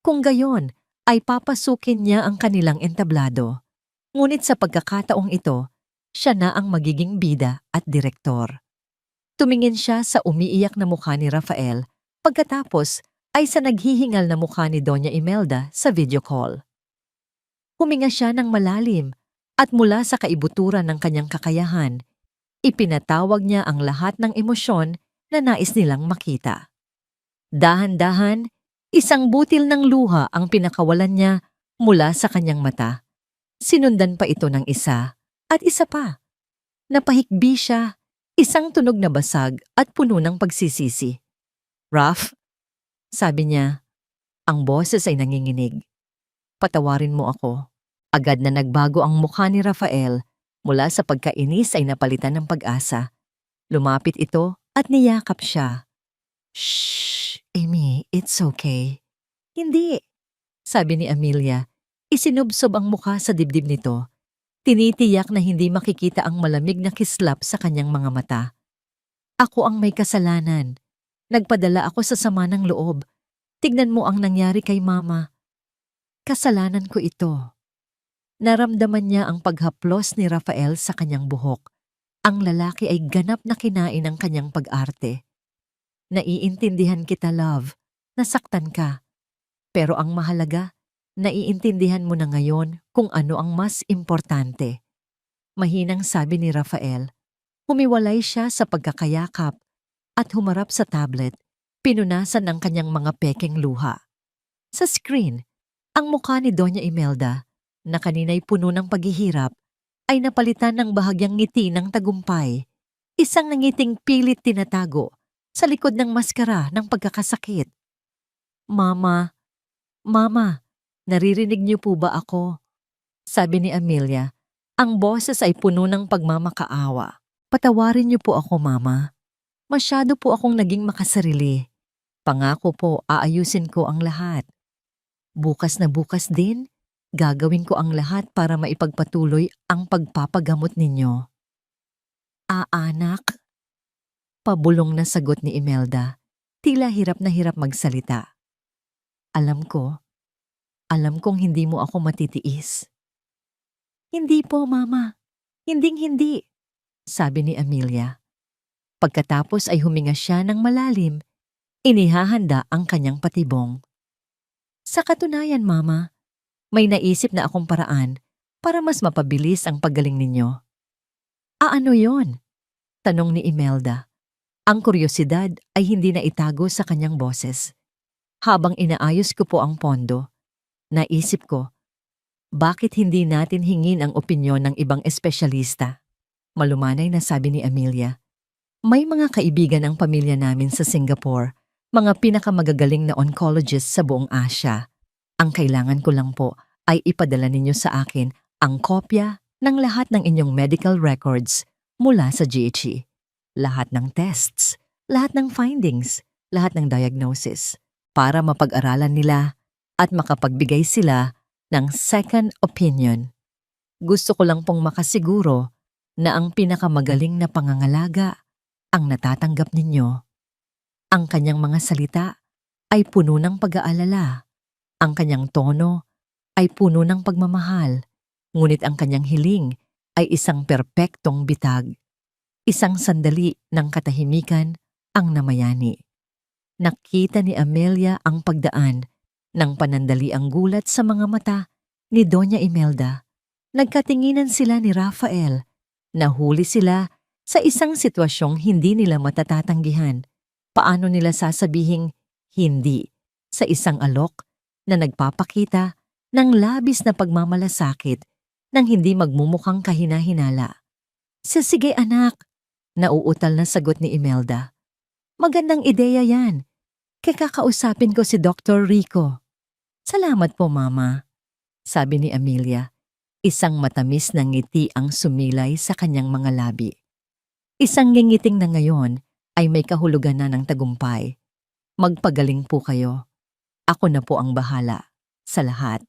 S1: kung gayon ay papasukin niya ang kanilang entablado. Ngunit sa pagkakataong ito, siya na ang magiging bida at direktor. Tumingin siya sa umiiyak na mukha ni Rafael, pagkatapos ay sa naghihingal na mukha ni Doña Imelda sa video call. Huminga siya ng malalim at mula sa kaibuturan ng kanyang kakayahan, ipinatawag niya ang lahat ng emosyon na nais nilang makita. Dahan-dahan, isang butil ng luha ang pinakawalan niya mula sa kanyang mata. Sinundan pa ito ng isa at isa pa. Napahikbi siya, isang tunog na basag at puno ng pagsisisi. Raf, sabi niya, ang boses ay nanginginig. Patawarin mo ako. Agad na nagbago ang mukha ni Rafael. Mula sa pagkainis ay napalitan ng pag-asa. Lumapit ito at niyakap siya. Shh, Amy, it's okay. Hindi, sabi ni Amelia. Isinubsob ang mukha sa dibdib nito. Tinitiyak na hindi makikita ang malamig na kislap sa kanyang mga mata. Ako ang may kasalanan. Nagpadala ako sa sama ng loob. Tignan mo ang nangyari kay mama. Kasalanan ko ito. Naramdaman niya ang paghaplos ni Rafael sa kanyang buhok. Ang lalaki ay ganap na kinain ng kanyang pag-arte. Naiintindihan kita, love. Nasaktan ka. Pero ang mahalaga, naiintindihan mo na ngayon kung ano ang mas importante. Mahinang sabi ni Rafael. Humiwalay siya sa pagkakayakap at humarap sa tablet, pinunasan ng kanyang mga pekeng luha. Sa screen, ang mukha ni Doña Imelda, na kanina'y puno ng paghihirap, ay napalitan ng bahagyang ngiti ng tagumpay. Isang nangiting pilit tinatago sa likod ng maskara ng pagkakasakit. Mama, Mama, naririnig niyo po ba ako? Sabi ni Amelia. Ang boses ay puno ng pagmamakaawa. Patawarin niyo po ako, Mama. Masyado po akong naging makasarili. Pangako po, aayusin ko ang lahat. Bukas na bukas din, gagawin ko ang lahat para maipagpatuloy ang pagpapagamot ninyo. Anak? Pabulong na sagot ni Imelda. Tila hirap na hirap magsalita. Alam kong hindi mo ako matitiis. Hindi po, Mama. Hinding-hindi, sabi ni Amelia. Pagkatapos ay huminga siya ng malalim, inihahanda ang kanyang patibong. Sa katunayan, Mama, may naisip na akong paraan para mas mapabilis ang paggaling ninyo. Ano yon? Tanong ni Imelda. Ang kuryosidad ay hindi na itago sa kanyang boses. Habang inaayos ko po ang pondo, naisip ko, bakit hindi natin hingin ang opinyon ng ibang espesyalista? Malumanay na sabi ni Amelia. May mga kaibigan ang pamilya namin sa Singapore, mga pinakamagagaling na oncologists sa buong Asia. Ang kailangan ko lang po ay ipadala ninyo sa akin ang kopya ng lahat ng inyong medical records mula sa GHE. Lahat ng tests, lahat ng findings, lahat ng diagnosis, para mapag-aralan nila at makapagbigay sila ng second opinion. Gusto ko lang pong makasiguro na ang pinakamagaling na pangangalaga ang natatanggap ninyo. Ang kanyang mga salita ay puno ng pag-aalala. Ang kanyang tono ay puno ng pagmamahal. Ngunit ang kanyang hiling ay isang perpektong bitag. Isang sandali ng katahimikan ang namayani. Nakita ni Amelia ang pagdaan ng panandaliang gulat sa mga mata ni Doña Imelda. Nagkatinginan sila ni Rafael. Nahuli sila sa isang sitwasyong hindi nila matatatanggihan. Paano nila sasabihing hindi sa isang alok na nagpapakita ng labis na pagmamalasakit nang hindi magmumukhang kahina-hinala? Sige anak, nauutal na sagot ni Imelda. Magandang ideya yan. Kakausapin ko si Dr. Rico. Salamat po, Mama, sabi ni Amelia. Isang matamis na ngiti ang sumilay sa kanyang mga labi. Isang ngingiting na ngayon ay may kahulugan na ng tagumpay. Magpagaling po kayo. Ako na po ang bahala sa lahat.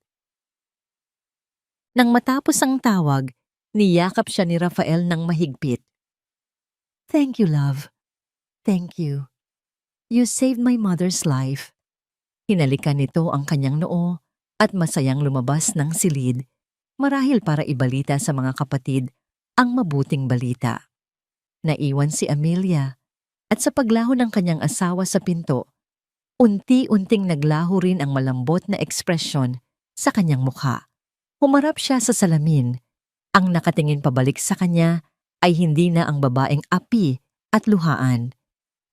S1: Nang matapos ang tawag, niyakap siya ni Rafael ng mahigpit. Thank you, love. Thank you. You saved my mother's life. Hinalikan nito ang kanyang noo at masayang lumabas ng silid, marahil para ibalita sa mga kapatid ang mabuting balita. Naiwan si Amelia at sa paglaho ng kanyang asawa sa pinto, unti-unting naglaho rin ang malambot na ekspresyon sa kanyang mukha. Humarap siya sa salamin. Ang nakatingin pabalik sa kanya ay hindi na ang babaeng api at luhaan.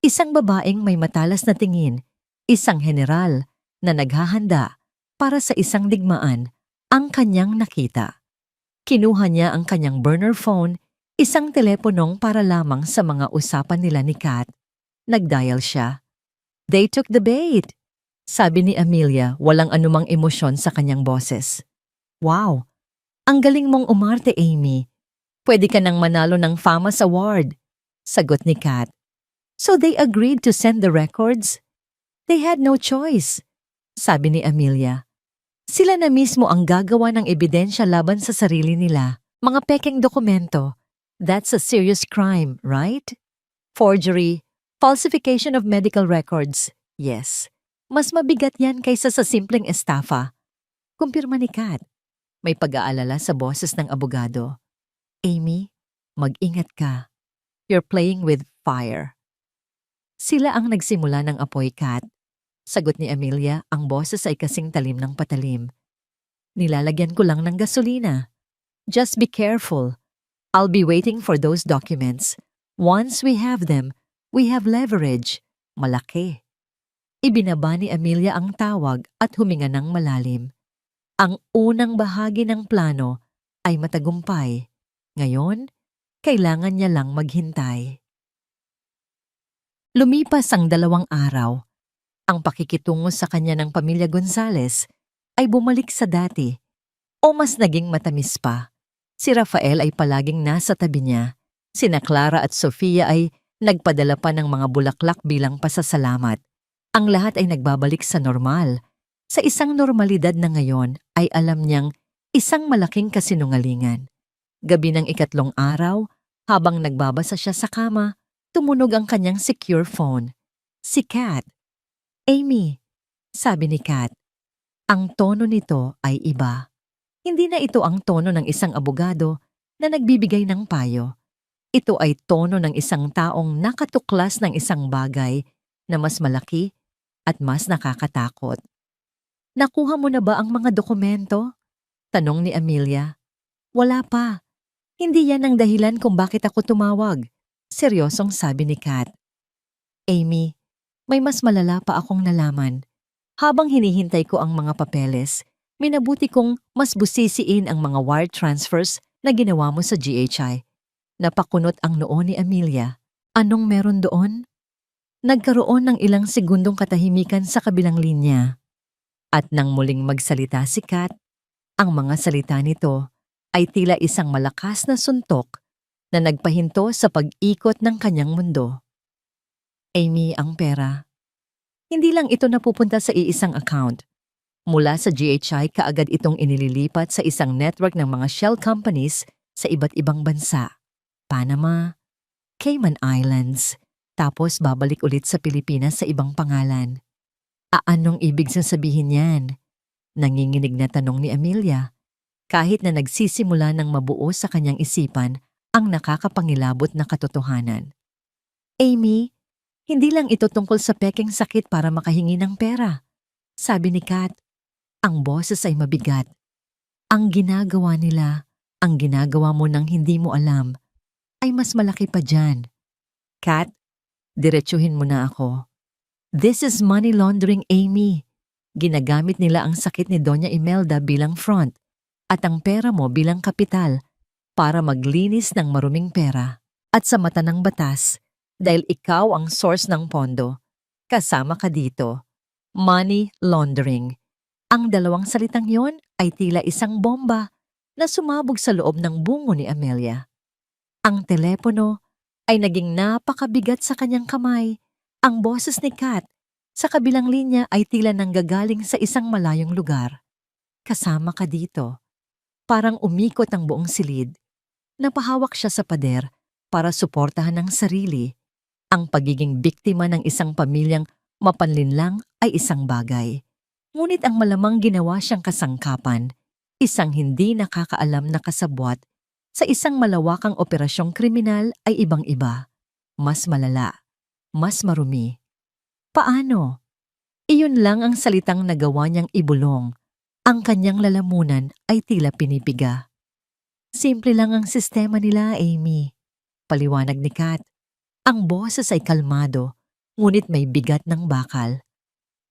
S1: Isang babaeng may matalas na tingin, isang general na naghahanda para sa isang digmaan ang kanyang nakita. Kinuha niya ang kanyang burner phone, isang teleponong para lamang sa mga usapan nila ni Kat. Nagdial siya. They took the bait, sabi ni Amelia, walang anumang emosyon sa kanyang boses. Wow, ang galing mong umarte, Amy. Pwede ka nang manalo ng FAMAS Award, sagot ni Kat. So they agreed to send the records? They had no choice, sabi ni Amelia. Sila na mismo ang gagawa ng ebidensya laban sa sarili nila, mga pekeng dokumento. That's a serious crime, right? Forgery, falsification of medical records. Yes, mas mabigat yan kaysa sa simpleng estafa. Kumpirma ni Kat. May pag-aalala sa boses ng abogado. Amy, mag-ingat ka. You're playing with fire. Sila ang nagsimula ng apoy, Kat. Sagot ni Amelia, ang boses ay kasing talim ng patalim. Nilalagyan ko lang ng gasolina. Just be careful. I'll be waiting for those documents. Once we have them, we have leverage. Malaki. Ibinaba ni Amelia ang tawag at huminga ng malalim. Ang unang bahagi ng plano ay matagumpay. Ngayon, kailangan niya lang maghintay. Lumipas ang 2 araw. Ang pakikitungo sa kanya ng pamilya Gonzales ay bumalik sa dati o mas naging matamis pa. Si Rafael ay palaging nasa tabi niya. Sina Clara at Sofia ay nagpadala pa ng mga bulaklak bilang pasasalamat. Ang lahat ay nagbabalik sa normal. Sa isang normalidad na ngayon ay alam niyang isang malaking kasinungalingan. Gabi ng 3 araw, habang nagbabasa siya sa kama, tumunog ang kanyang secure phone. Si Kat. Amy, sabi ni Kat. Ang tono nito ay iba. Hindi na ito ang tono ng isang abogado na nagbibigay ng payo. Ito ay tono ng isang taong nakatuklas ng isang bagay na mas malaki at mas nakakatakot. Nakuha mo na ba ang mga dokumento? Tanong ni Amelia. Wala pa. Hindi yan ang dahilan kung bakit ako tumawag. Seryosong sabi ni Kat. Amy, may mas malala pa akong nalaman. Habang hinihintay ko ang mga papeles, minabuti kong mas busisiin ang mga wire transfers na ginawa mo sa GHI. Napakunot ang noo ni Amelia. Anong meron doon? Nagkaroon ng ilang segundong katahimikan sa kabilang linya. At nang muling magsalita si Kat, ang mga salita nito ay tila isang malakas na suntok na nagpahinto sa pag-ikot ng kanyang mundo. Amy, ang pera. Hindi lang ito napupunta sa iisang account. Mula sa GHI, kaagad itong inililipat sa isang network ng mga shell companies sa iba't ibang bansa. Panama, Cayman Islands, tapos babalik ulit sa Pilipinas sa ibang pangalan. Anong ibig sabihin yan? Nanginginig na tanong ni Amelia. Kahit na nagsisimula ng mabuo sa kanyang isipan ang nakakapangilabot na katotohanan. Amy, hindi lang ito tungkol sa pekeng sakit para makahingi ng pera. Sabi ni Kat, ang boses ay mabigat. Ang ginagawa nila, ang ginagawa mo nang hindi mo alam, ay mas malaki pa dyan. Kat, diretsuhin mo na ako. This is money laundering, Amy. Ginagamit nila ang sakit ni Doña Imelda bilang front at ang pera mo bilang kapital para maglinis ng maruming pera. At sa mata ng batas, dahil ikaw ang source ng pondo, kasama ka dito. Money laundering. Ang 2 salitang yon ay tila isang bomba na sumabog sa loob ng bungo ni Amelia. Ang telepono ay naging napakabigat sa kanyang kamay. Ang boses ni Kat sa kabilang linya ay tila nanggagaling sa isang malayong lugar. Kasama ka dito. Parang umikot ang buong silid. Napahawak siya sa pader para suportahan ang sarili. Ang pagiging biktima ng isang pamilyang mapanlinlang ay isang bagay. Ngunit ang malamang ginawa siyang kasangkapan, isang hindi nakakaalam na kasabwat sa isang malawakang operasyong kriminal ay ibang-iba. Mas malala, mas marumi. Paano? Iyon lang ang salitang nagawa niyang ibulong. Ang kanyang lalamunan ay tila pinipiga. Simple lang ang sistema nila, Amy. Paliwanag ni Kat. Ang boses ay kalmado, ngunit may bigat ng bakal.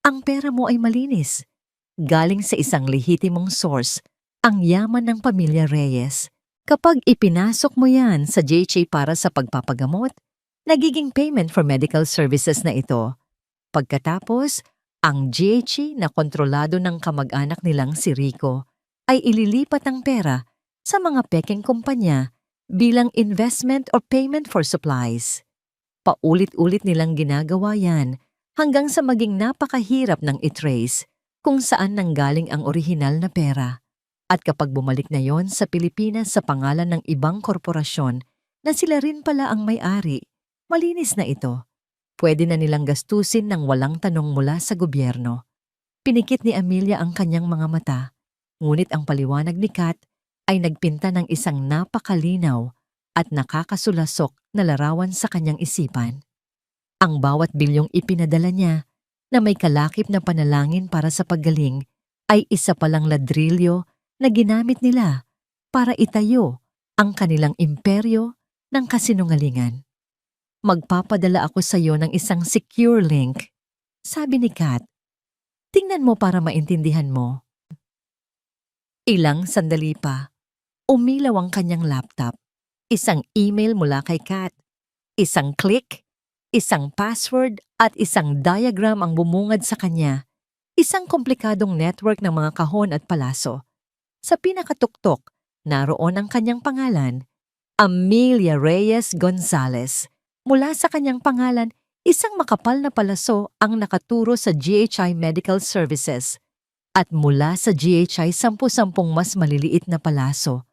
S1: Ang pera mo ay malinis. Galing sa isang lehitimong source, ang yaman ng pamilya Reyes. Kapag ipinasok mo yan sa JHA para sa pagpapagamot, nagiging payment for medical services na ito. Pagkatapos, ang GHA na kontrolado ng kamag-anak nilang si Rico ay ililipat ang pera sa mga pekeng kumpanya bilang investment or payment for supplies. Paulit-ulit nilang ginagawa yan hanggang sa maging napakahirap ng i-trace kung saan nanggaling ang orihinal na pera. At kapag bumalik na yon sa Pilipinas sa pangalan ng ibang korporasyon na sila rin pala ang may-ari, malinis na ito. Pwede na nilang gastusin ng walang tanong mula sa gobyerno. Pinikit ni Amelia ang kanyang mga mata. Ngunit ang paliwanag ni Kat ay nagpinta ng isang napakalinaw at nakakasulasok na larawan sa kanyang isipan. Ang bawat bilyong ipinadala niya na may kalakip na panalangin para sa paggaling ay isa palang ladrilyo na ginamit nila para itayo ang kanilang imperyo ng kasinungalingan. Magpapadala ako sa iyo ng isang secure link, sabi ni Kat. Tingnan mo para maintindihan mo. Ilang sandali pa, umilaw ang kanyang laptop. Isang email mula kay Kat. Isang click, isang password at isang diagram ang bumungad sa kanya. Isang komplikadong network ng mga kahon at palaso. Sa pinakatuktok, naroon ang kanyang pangalan, Amelia Reyes Gonzalez. Mula sa kanyang pangalan, isang makapal na palaso ang nakaturo sa GHI Medical Services. At mula sa GHI, 10 mas maliliit na palaso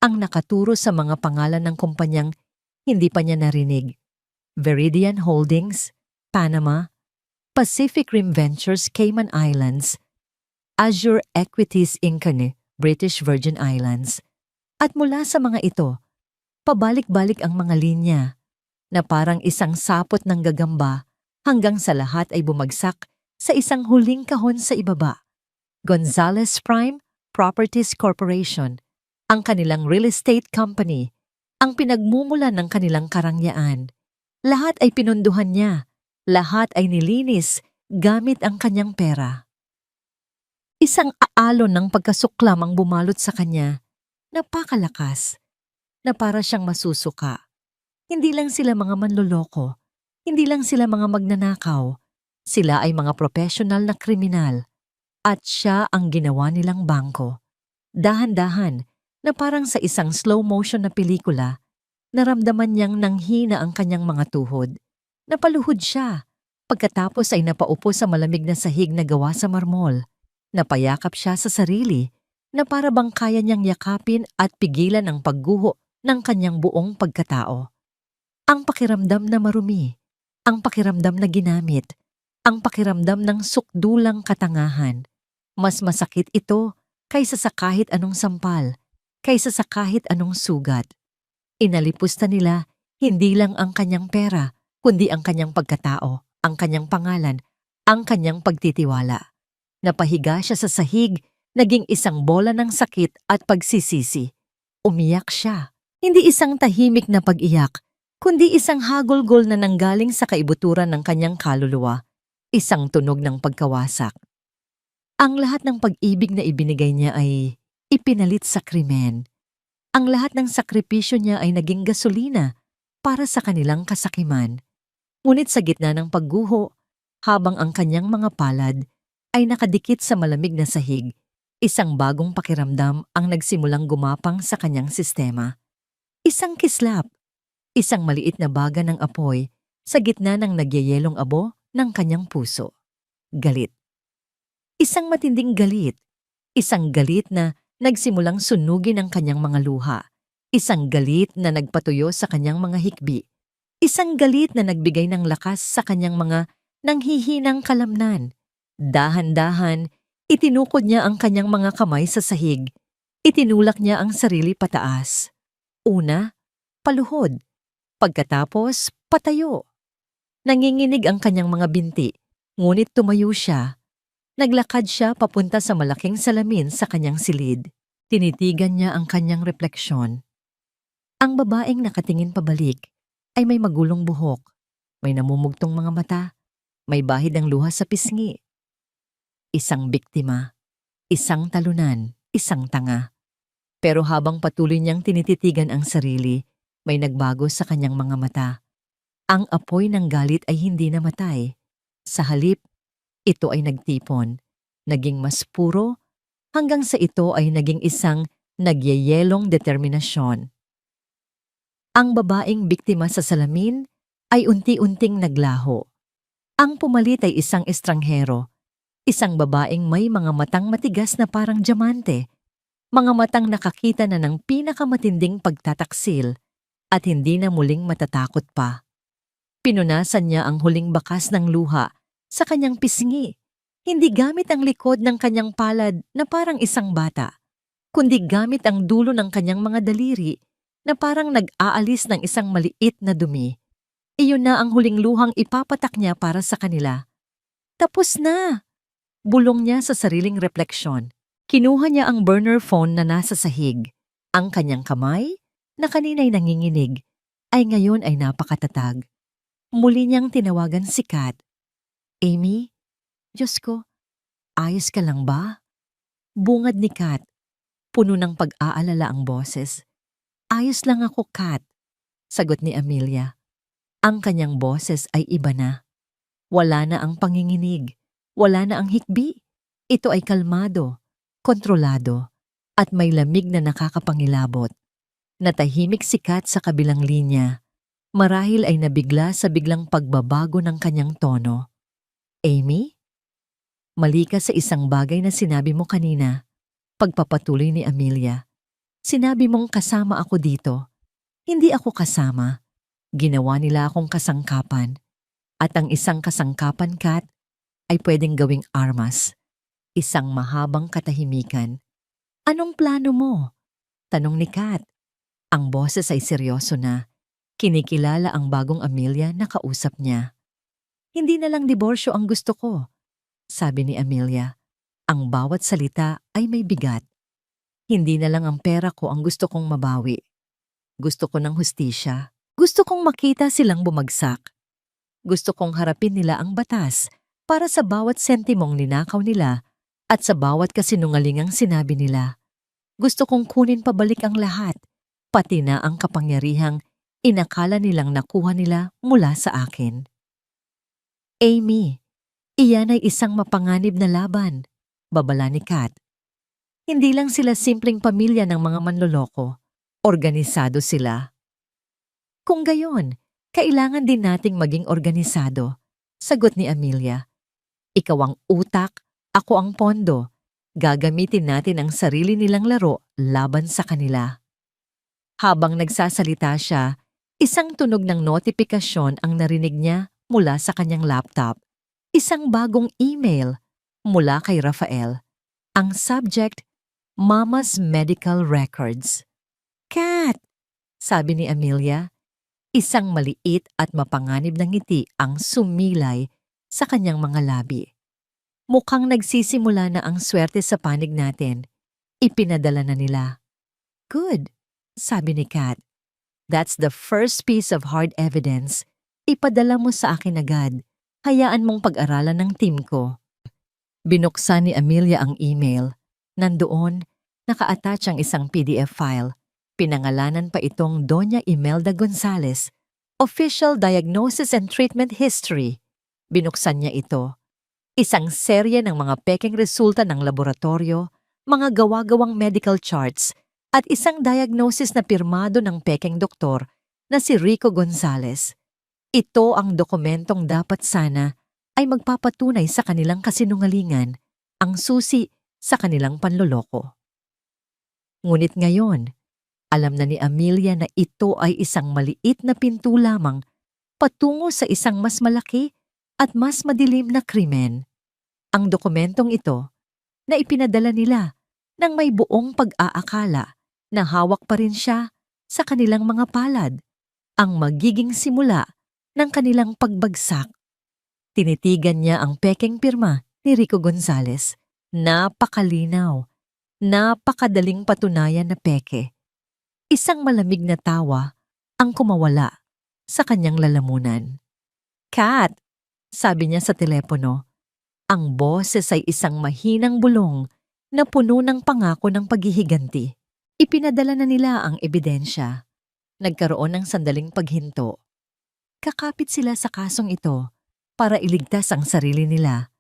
S1: ang nakaturo sa mga pangalan ng kumpanyang hindi pa niya narinig. Veridian Holdings, Panama, Pacific Rim Ventures, Cayman Islands, Azure Equities Inc., British Virgin Islands. At mula sa mga ito, pabalik-balik ang mga linya na parang isang sapot ng gagamba hanggang sa lahat ay bumagsak sa isang huling kahon sa ibaba. Gonzalez Prime Properties Corporation, ang kanilang real estate company, ang pinagmumulan ng kanilang karangyaan. Lahat ay pinunduhan niya, lahat ay nilinis gamit ang kanyang pera. Isang aalon ng pagkasuklam ang bumalot sa kanya, napakalakas, na para siyang masusuka. Hindi lang sila mga manloloko, hindi lang sila mga magnanakaw, sila ay mga professional na kriminal. At siya ang ginawa nilang bangko. Dahan-dahan na parang sa isang slow motion na pelikula, naramdaman niyang nanghina ang kanyang mga tuhod. Napaluhod siya. Pagkatapos ay napaupo sa malamig na sahig na gawa sa marmol. Napayakap siya sa sarili na para bang kaya niyang yakapin at pigilan ang pagguho ng kanyang buong pagkatao. Ang pakiramdam na marumi, ang pakiramdam na ginamit, ang pakiramdam ng sukdulang katangahan. Mas masakit ito kaysa sa kahit anong sampal, kaysa sa kahit anong sugat. Inalipusta nila hindi lang ang kanyang pera, kundi ang kanyang pagkatao, ang kanyang pangalan, ang kanyang pagtitiwala. Napahiga siya sa sahig, naging isang bola ng sakit at pagsisisi. Umiyak siya, hindi isang tahimik na pag-iyak, kundi isang hagulgol na nanggaling sa kaibuturan ng kanyang kaluluwa, isang tunog ng pagkawasak. Ang lahat ng pag-ibig na ibinigay niya ay ipinalit sa krimen. Ang lahat ng sakripisyo niya ay naging gasolina para sa kanilang kasakiman. Ngunit sa gitna ng pagguho, habang ang kanyang mga palad ay nakadikit sa malamig na sahig, isang bagong pakiramdam ang nagsimulang gumapang sa kanyang sistema. Isang kislap, isang maliit na baga ng apoy sa gitna ng nagyayelong abo ng kanyang puso. Galit. Isang matinding galit. Isang galit na nagsimulang sunugin ang kanyang mga luha. Isang galit na nagpatuyo sa kanyang mga hikbi. Isang galit na nagbigay ng lakas sa kanyang mga nanghihinang kalamnan. Dahan-dahan, itinukod niya ang kanyang mga kamay sa sahig. Itinulak niya ang sarili pataas. Una, paluhod. Pagkatapos, patayo. Nanginginig ang kanyang mga binti, ngunit tumayo siya. Naglakad siya papunta sa malaking salamin sa kanyang silid. Tinitigan niya ang kanyang refleksyon. Ang babaeng nakatingin pabalik ay may magulong buhok, may namumugtong mga mata, may bahid ng luha sa pisngi. Isang biktima, isang talunan, isang tanga. Pero habang patuloy niyang tinititigan ang sarili, may nagbago sa kanyang mga mata. Ang apoy ng galit ay hindi namatay. Sa halip, ito ay nagtipon, naging mas puro, hanggang sa ito ay naging isang nagyayelong determinasyon. Ang babaeng biktima sa salamin ay unti-unting naglaho. Ang pumalit ay isang estranghero, isang babaeng may mga matang matigas na parang diamante, mga matang nakakita na ng pinakamatinding pagtataksil at hindi na muling matatakot pa. Pinunasan niya ang huling bakas ng luha sa kanyang pisngi. Hindi gamit ang likod ng kanyang palad na parang isang bata, kundi gamit ang dulo ng kanyang mga daliri na parang nag-aalis ng isang maliit na dumi. Iyon na ang huling luhang ipapatak niya para sa kanila. Tapos na! Bulong niya sa sariling refleksyon. Kinuha niya ang burner phone na nasa sahig. Ang kanyang kamay, na kanina'y nanginginig, ay ngayon ay napakatatag. Muli niyang tinawagan si Kat. Amy, Diyos ko, ayos ka lang ba? Bungad ni Kat. Puno ng pag-aalala ang boses. Ayos lang ako, Kat. Sagot ni Amelia. Ang kanyang boses ay iba na. Wala na ang panginginig. Wala na ang hikbi. Ito ay kalmado, kontrolado, at may lamig na nakakapangilabot. Natahimik si Kat sa kabilang linya. Marahil ay nabigla sa biglang pagbabago ng kanyang tono. Amy? Mali ka sa isang bagay na sinabi mo kanina. Pagpapatuloy ni Amelia. Sinabi mong kasama ako dito. Hindi ako kasama. Ginawa nila akong kasangkapan. At ang isang kasangkapan, Kat, ay pwedeng gawing armas. Isang mahabang katahimikan. Anong plano mo? Tanong ni Kat. Ang boses ay seryoso na. Kinikilala ang bagong Amelia na kausap niya. Hindi na lang diborsyo ang gusto ko, sabi ni Amelia. Ang bawat salita ay may bigat. Hindi na lang ang pera ko ang gusto kong mabawi. Gusto ko ng hustisya. Gusto kong makita silang bumagsak. Gusto kong harapin nila ang batas para sa bawat sentimong ninakaw nila at sa bawat kasinungalingang sinabi nila. Gusto kong kunin pabalik ang lahat, pati na ang kapangyarihang inakala nilang nakuha nila mula sa akin. Amy, iyan ay isang mapanganib na laban, babala ni Kat. Hindi lang sila simpleng pamilya ng mga manloloko, organisado sila. Kung gayon, kailangan din nating maging organisado, sagot ni Amelia. Ikaw ang utak, ako ang pondo. Gagamitin natin ang sarili nilang laro laban sa kanila. Habang nagsasalita siya, isang tunog ng notifikasyon ang narinig niya mula sa kanyang laptop. Isang bagong email mula kay Rafael. Ang subject, Mama's Medical Records. Kat, sabi ni Amelia, isang maliit at mapanganib na ngiti ang sumilay sa kanyang mga labi. Mukhang nagsisimula na ang swerte sa panig natin. Ipinadala na nila. Good, sabi ni Kat. That's the first piece of hard evidence. Ipadala mo sa akin agad. Hayaan mong pag-aralan ng team ko. Binuksan ni Amelia ang email. Nandoon, naka-attach ang isang PDF file. Pinangalanan pa itong Doña Imelda Gonzalez. Official Diagnosis and Treatment History. Binuksan niya ito. Isang serye ng mga pekeng resulta ng laboratorio, mga gawa-gawang medical charts, at isang diagnosis na pirmado ng pekeng doktor na si Rico Gonzalez. Ito ang dokumentong dapat sana ay magpapatunay sa kanilang kasinungalingan, ang susi sa kanilang panloloko. Ngunit ngayon, alam na ni Amelia na ito ay isang maliit na pinto lamang patungo sa isang mas malaki at mas madilim na krimen. Ang dokumentong ito na ipinadala nila nang may buong pag-aakala na hawak pa rin siya sa kanilang mga palad, ang magiging simula ng kanilang pagbagsak. Tinitigan niya ang pekeng pirma ni Rico Gonzalez. Napakalinaw, napakadaling patunayan na peke. Isang malamig na tawa ang kumawala sa kanyang lalamunan. Kat, sabi niya sa telepono. Ang boses ay isang mahinang bulong na puno ng pangako ng paghihiganti. Ipinadala na nila ang ebidensya. Nagkaroon ng sandaling paghinto. Kakapit sila sa kasong ito para iligtas ang sarili nila,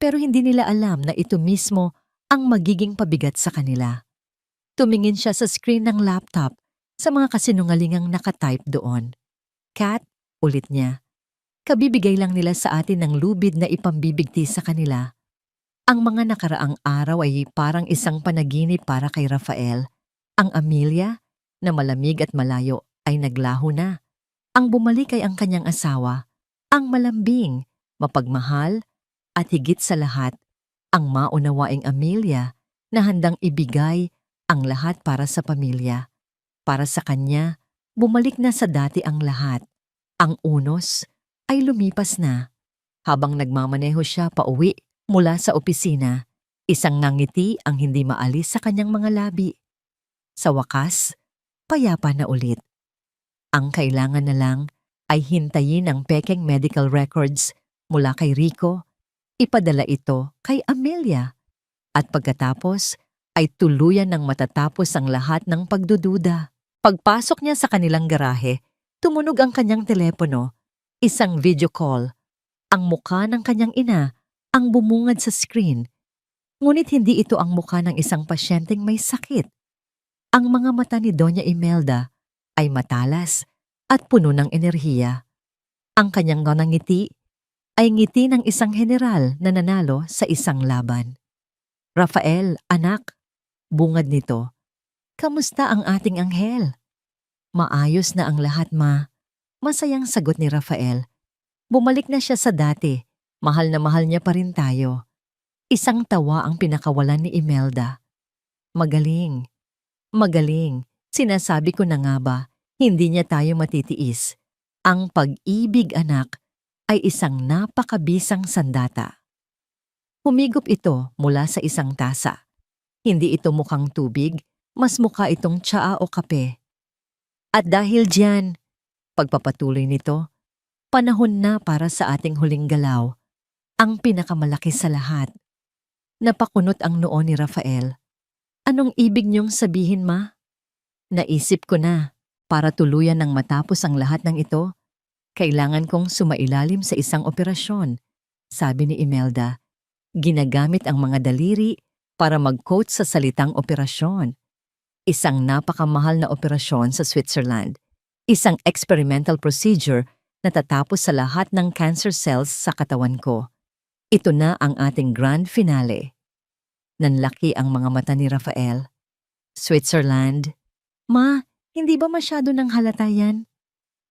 S1: pero hindi nila alam na ito mismo ang magiging pabigat sa kanila. Tumingin siya sa screen ng laptop sa mga kasinungalingang nakatype doon. Kat, ulit niya. Kabibigay lang nila sa atin ng lubid na ipambibigti sa kanila. Ang mga nakaraang araw ay parang isang panaginip para kay Rafael. Ang Amelia, na malamig at malayo, ay naglaho na. Ang bumalik ay ang kanyang asawa, ang malambing, mapagmahal, at higit sa lahat, Ang maunawaing Amelia na handang ibigay ang lahat para sa pamilya. Para sa kanya, bumalik na sa dati ang lahat. Ang unos ay lumipas na. Habang nagmamaneho siya pauwi mula sa opisina, isang ngangiti ang hindi maalis sa kanyang mga labi. Sa wakas, payapa na ulit. Ang kailangan na lang ay hintayin ang pekeng medical records mula kay Rico, ipadala ito kay Amelia, at pagkatapos ay tuluyan ng matatapos ang lahat ng pagdududa. Pagpasok niya sa kanilang garahe, tumunog ang kanyang telepono, isang video call. Ang mukha ng kanyang ina ang bumungad sa screen. Ngunit hindi ito ang mukha ng isang pasyenteng may sakit. Ang mga mata ni Doña Imelda ay matalas at puno ng enerhiya. Ang kanyang ngiti ay ngiti ng isang general na nanalo sa isang laban. "Rafael, anak," bungad nito. "Kamusta ang ating anghel?" "Maayos na ang lahat, ma." Masayang sagot ni Rafael. Bumalik na siya sa dati. Mahal na mahal niya pa rin tayo. Isang tawa ang pinakawalan ni Imelda. "Magaling. Magaling. Sinasabi ko na nga ba, hindi niya tayo matitiis. Ang pag-ibig, anak, ay isang napakabisang sandata." Humigop ito mula sa isang tasa. Hindi ito mukhang tubig, mas mukha itong tsaa o kape. "At dahil diyan," pagpapatuloy nito, "panahon na para sa ating huling galaw, ang pinakamalaki sa lahat." Napakunot ang noo ni Rafael. "Anong ibig niyong sabihin, ma?" "Naisip ko na, para tuluyan ng matapos ang lahat ng ito, kailangan kong sumailalim sa isang operasyon," sabi ni Imelda. Ginagamit ang mga daliri para mag-quote sa salitang operasyon. Isang napakamahal na operasyon sa Switzerland. Isang experimental procedure na tatapos sa lahat ng cancer cells sa katawan ko. Ito na ang ating grand finale. Nanlaki ang mga mata ni Rafael. "Switzerland? Ma, hindi ba masyado nang halata yan?"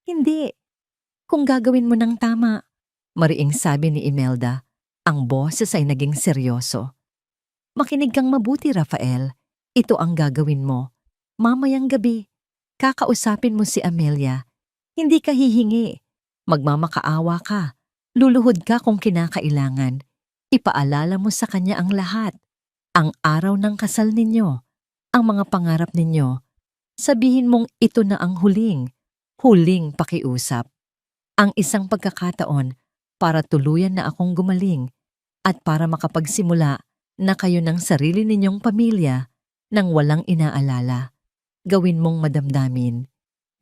S1: "Hindi. Kung gagawin mo ng tama," mariing sabi ni Imelda. Ang boses ay naging seryoso. "Makinig kang mabuti, Rafael. Ito ang gagawin mo. Mamayang gabi, kakausapin mo si Amelia. Hindi ka hihingi. Magmamakaawa ka. Luluhod ka kung kinakailangan. Ipaalala mo sa kanya ang lahat. Ang araw ng kasal ninyo. Ang mga pangarap ninyo. Sabihin mong ito na ang huling pakiusap. Ang isang pagkakataon para tuluyan na akong gumaling at para makapagsimula na kayo ng sarili ninyong pamilya nang walang inaalala. Gawin mong madamdamin.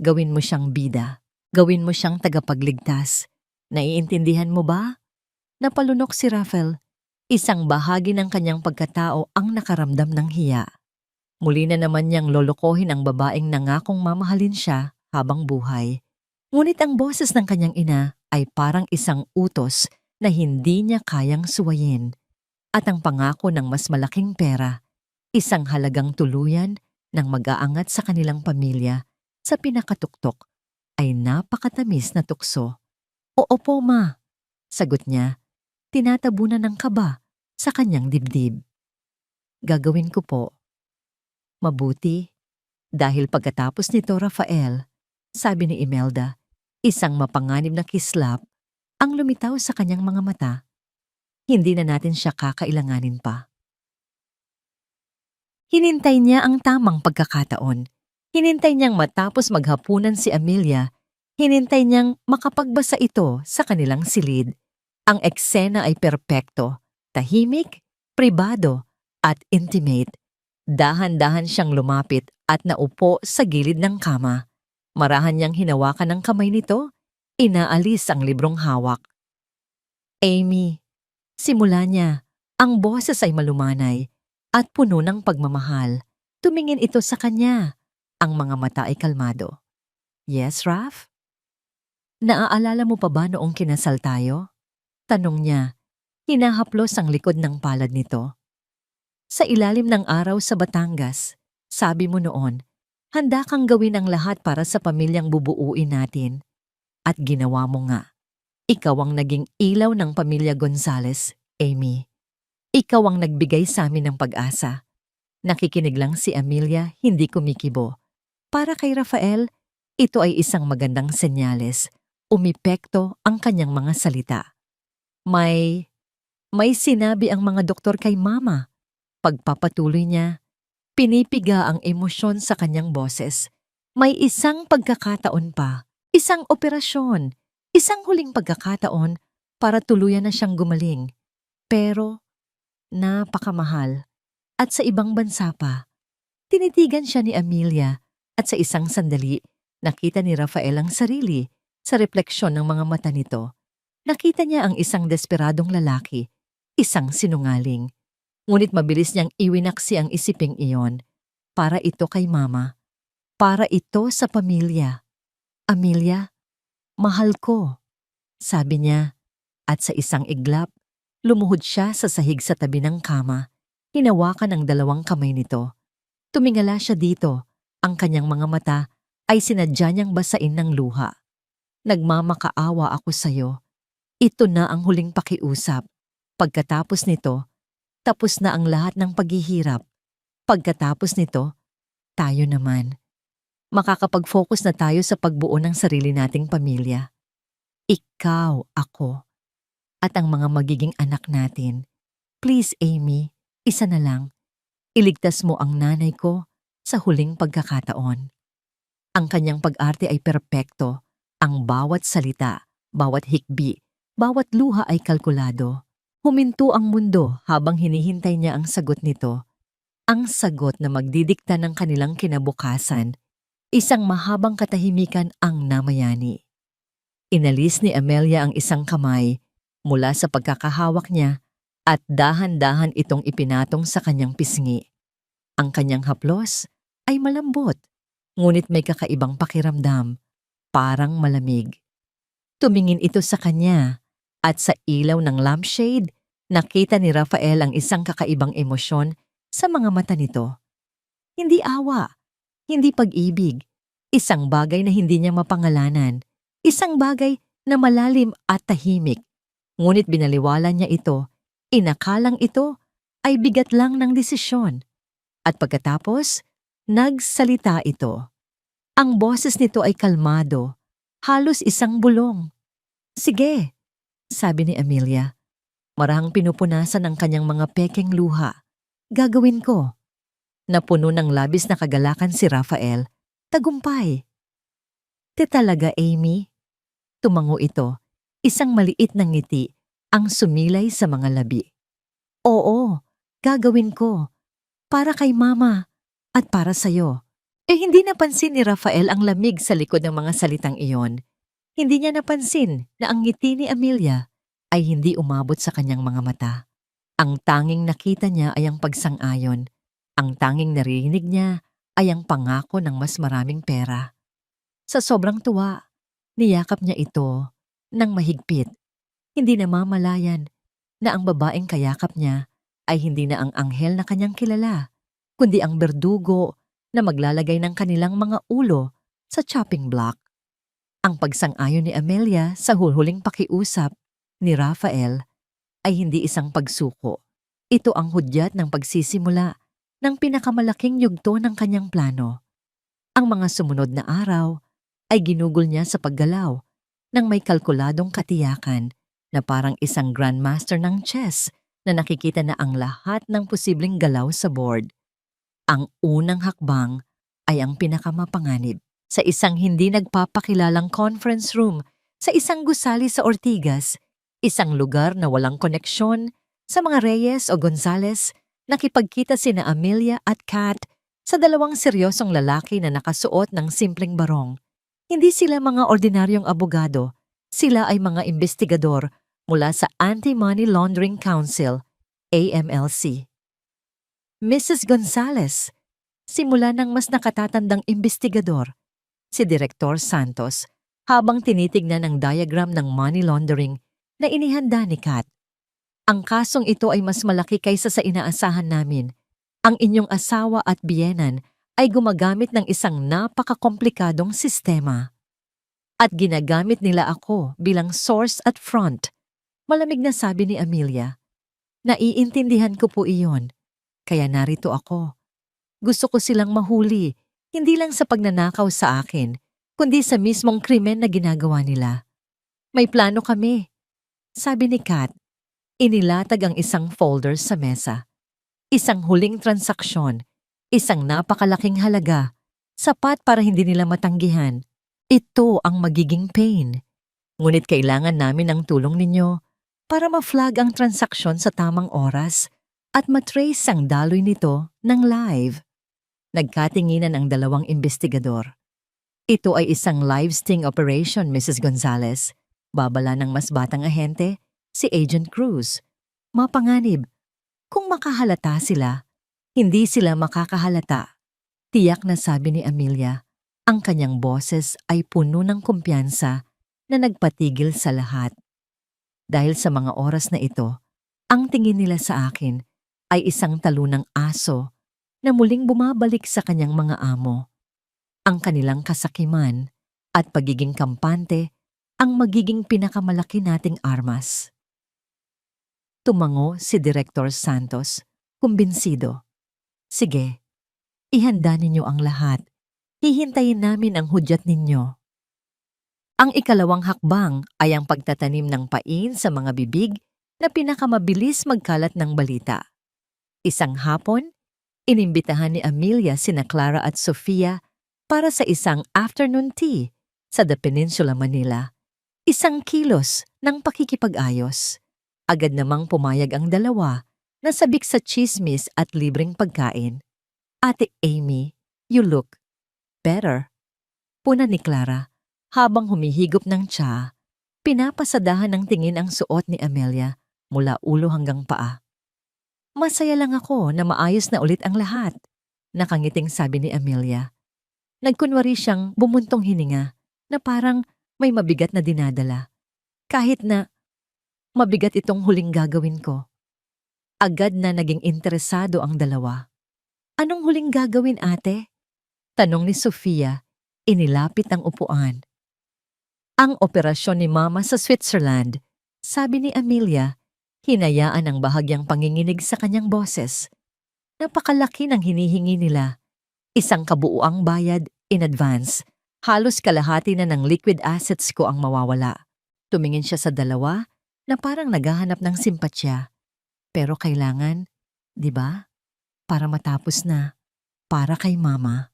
S1: Gawin mo siyang bida. Gawin mo siyang tagapagligtas. Naiintindihan mo ba?" Napalunok si Rafael. Isang bahagi ng kanyang pagkatao ang nakaramdam ng hiya. Muli na naman niyang lolokohin ang babaeng nangakong mamahalin siya habang buhay. Ngunit ang boses ng kanyang ina ay parang isang utos na hindi niya kayang suwayin. At ang pangako ng mas malaking pera, isang halagang tuluyan ng mag-aangat sa kanilang pamilya sa pinakatuktok, ay napakatamis na tukso. "Oo po, ma," sagot niya, tinatabunan ng kaba sa kanyang dibdib. "Gagawin ko po." "Mabuti." Dahil pagkatapos nito, Rafael, sabi ni Imelda, isang mapanganib na kislap ang lumitaw sa kanyang mga mata. "Hindi na natin siya kakailanganin pa." Hinintay niya ang tamang pagkakataon. Hinintay niyang matapos maghapunan si Amelia. Hinintay niyang makapagbasa ito sa kanilang silid. Ang eksena ay perpekto, tahimik, pribado, at intimate. Dahan-dahan siyang lumapit at naupo sa gilid ng kama. Marahan niyang hinawakan ng kamay nito, inaalis ang librong hawak. "Amy," simula niya, ang boses ay malumanay at puno ng pagmamahal. Tumingin ito sa kanya. Ang mga mata ay kalmado. "Yes, Raf? Naaalala mo pa ba noong kinasal tayo?" Tanong niya. Hinahaplos ang likod ng palad nito. "Sa ilalim ng araw sa Batangas, sabi mo noon, handa kang gawin ang lahat para sa pamilyang bubuuin natin. At ginawa mo nga. Ikaw ang naging ilaw ng pamilya Gonzales, Amy." Ikaw ang nagbigay sa amin ng pag-asa. Nakikinig lang si Amelia, hindi kumikibo. Para kay Rafael, ito ay isang magandang senyales. Umepekto ang kanyang mga salita. May sinabi ang mga doktor kay Mama. Pagpapatuloy niya, pinipiga ang emosyon sa kanyang boses. May isang pagkakataon pa, isang operasyon, isang huling pagkakataon para tuluyan na siyang gumaling. Pero napakamahal. At sa ibang bansa pa, tinitigan siya ni Amelia at sa isang sandali, nakita ni Rafael ang sarili sa refleksyon ng mga mata nito. Nakita niya ang isang desperadong lalaki, isang sinungaling. Ngunit mabilis niyang iwinaksi ang isiping iyon. Para ito kay Mama. Para ito sa pamilya. Amelia, mahal ko, sabi niya. At sa isang iglap, lumuhod siya sa sahig sa tabi ng kama. Hinawakan ang dalawang kamay nito. Tumingala siya dito. Ang kanyang mga mata ay sinadya niyang basain ng luha. Nagmamakaawa ako sa'yo. Ito na ang huling pakiusap. Pagkatapos nito, tapos na ang lahat ng paghihirap. Pagkatapos nito, tayo naman. Makakapag-focus na tayo sa pagbuo ng sarili nating pamilya. Ikaw, ako, at ang mga magiging anak natin. Please, Amy, isa na lang. Iligtas mo ang nanay ko sa huling pagkakataon. Ang kanyang pag-arte ay perpekto. Ang bawat salita, bawat hikbi, bawat luha ay kalkulado. Huminto ang mundo habang hinihintay niya ang sagot nito. Ang sagot na magdidikta ng kanilang kinabukasan. Isang mahabang katahimikan ang namayani. Inalis ni Amelia ang isang kamay mula sa pagkakahawak niya at dahan-dahan itong ipinatong sa kanyang pisngi. Ang kanyang haplos ay malambot, ngunit may kakaibang pakiramdam, parang malamig. Tumingin ito sa kanya at sa ilaw ng lampshade, nakita ni Rafael ang isang kakaibang emosyon sa mga mata nito. Hindi awa, hindi pag-ibig, isang bagay na hindi niya mapangalanan, isang bagay na malalim at tahimik. Ngunit binaliwala niya ito, inakalang ito ay bigat lang ng desisyon. At pagkatapos, nagsalita ito. Ang boses nito ay kalmado, halos isang bulong. Sige, sabi ni Amelia. Marahang pinupunasan ang kanyang mga pekeng luha. Gagawin ko. Napuno ng labis na kagalakan si Rafael. Tagumpay. Te talaga, Amy? Tumango ito. Isang maliit na ngiti ang sumilay sa mga labi. Oo, gagawin ko. Para kay Mama at para sa'yo. Hindi napansin ni Rafael ang lamig sa likod ng mga salitang iyon. Hindi niya napansin na ang ngiti ni Amelia ay hindi umabot sa kanyang mga mata. Ang tanging nakita niya ay ang pagsang-ayon. Ang tanging narinig niya ay ang pangako ng mas maraming pera. Sa sobrang tuwa, niyakap niya ito ng mahigpit. Hindi namamalayan na ang babaeng kayakap niya ay hindi na ang anghel na kanyang kilala, kundi ang berdugo na maglalagay ng kanilang mga ulo sa chopping block. Ang pagsang-ayon ni Amelia sa huling pakiusap ni Rafael ay hindi isang pagsuko. Ito ang hudyat ng pagsisimula ng pinakamalaking yugto ng kanyang plano. Ang mga sumunod na araw ay ginugol niya sa paggalaw ng may kalkuladong katiyakan na parang isang grandmaster ng chess na nakikita na ang lahat ng posibleng galaw sa board. Ang unang hakbang ay ang pinakamapanganib. Sa isang hindi nagpapakilalang conference room, sa isang gusali sa Ortigas, isang lugar na walang koneksyon sa mga Reyes o Gonzales, nakipagkita sina Amelia at Kat sa dalawang seryosong lalaki na nakasuot ng simpleng barong. Hindi sila mga ordinaryong abogado, sila ay mga investigador mula sa Anti-Money Laundering Council, AMLC. Mrs. Gonzales, simula ng mas nakatatandang investigador, si Direktor Santos, habang tinitignan ang diagram ng money laundering na inihanda ni Kat. Ang kasong ito ay mas malaki kaysa sa inaasahan namin. Ang inyong asawa at biyenan ay gumagamit ng isang napakakomplikadong sistema. At ginagamit nila ako bilang source at front. Malamig na sabi ni Amelia. Naiintindihan ko po iyon. Kaya narito ako. Gusto ko silang mahuli, hindi lang sa pagnanakaw sa akin, kundi sa mismong krimen na ginagawa nila. May plano kami, sabi ni Kat. Inilatag ang isang folder sa mesa. Isang huling transaksyon, isang napakalaking halaga, sapat para hindi nila matanggihan. Ito ang magiging pain. Ngunit kailangan namin ang tulong ninyo para ma-flag ang transaksyon sa tamang oras at matrace ang daloy nito ng live. Nagkatinginan ang dalawang investigador. Ito ay isang live sting operation, Mrs. Gonzalez. Babala ng mas batang ahente, si Agent Cruz. Mapanganib, kung makahalata sila, hindi sila makakahalata. Tiyak na sabi ni Amelia, ang kanyang boses ay puno ng kumpiyansa na nagpatigil sa lahat. Dahil sa mga oras na ito, ang tingin nila sa akin ay isang talunang aso na muling bumabalik sa kanyang mga amo. Ang kanilang kasakiman at pagiging kampante ang magiging pinakamalaki nating armas. Tumango si Director Santos, kumbinsido. Sige, ihanda ninyo ang lahat. Hihintayin namin ang hudyat ninyo. Ang ikalawang hakbang ay ang pagtatanim ng pain sa mga bibig na pinakamabilis magkalat ng balita. Isang hapon, inimbitahan ni Amelia sina Clara at Sofia para sa isang afternoon tea sa The Peninsula, Manila. Isang kilos ng pakikipag-ayos. Agad namang pumayag ang dalawa na sabik sa chismis at libreng pagkain. Ate Amy, you look better. Puna ni Clara habang humihigop ng tsa, pinapasadahan ng tingin ang suot ni Amelia mula ulo hanggang paa. Masaya lang ako na maayos na ulit ang lahat, nakangiting sabi ni Amelia. Nagkunwari siyang bumuntong hininga na parang may mabigat na dinadala. Kahit na mabigat itong huling gagawin ko. Agad na naging interesado ang dalawa. Anong huling gagawin, ate? Tanong ni Sofia, inilapit ang upuan. Ang operasyon ni Mama sa Switzerland, sabi ni Amelia, hinayaan ang bahagyang panginginig sa kanyang boses. Napakalaki ng hinihingi nila. Isang kabuuang bayad in advance. Halos kalahati na ng liquid assets ko ang mawawala. Tumingin siya sa dalawa na parang naghahanap ng simpatsya. Pero kailangan, di ba? Para matapos na, para kay Mama.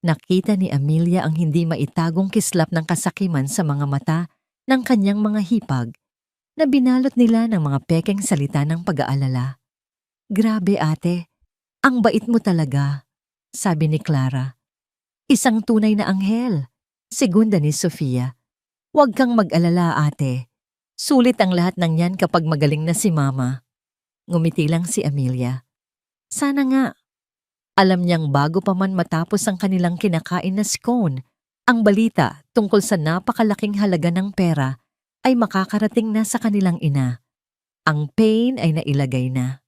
S1: Nakita ni Amelia ang hindi maitagong kislap ng kasakiman sa mga mata ng kanyang mga hipag na binalot nila ng mga pekeng salita ng pag-aalala. Grabe ate, ang bait mo talaga, sabi ni Clara. Isang tunay na anghel, segunda ni Sofia. Huwag kang mag-alala ate. Sulit ang lahat ng yan kapag magaling na si Mama. Ngumiti lang si Amelia. Sana nga. Alam niyang bago pa man matapos ang kanilang kinakain na scone, ang balita tungkol sa napakalaking halaga ng pera ay makakarating na sa kanilang ina. Ang pain ay nailagay na.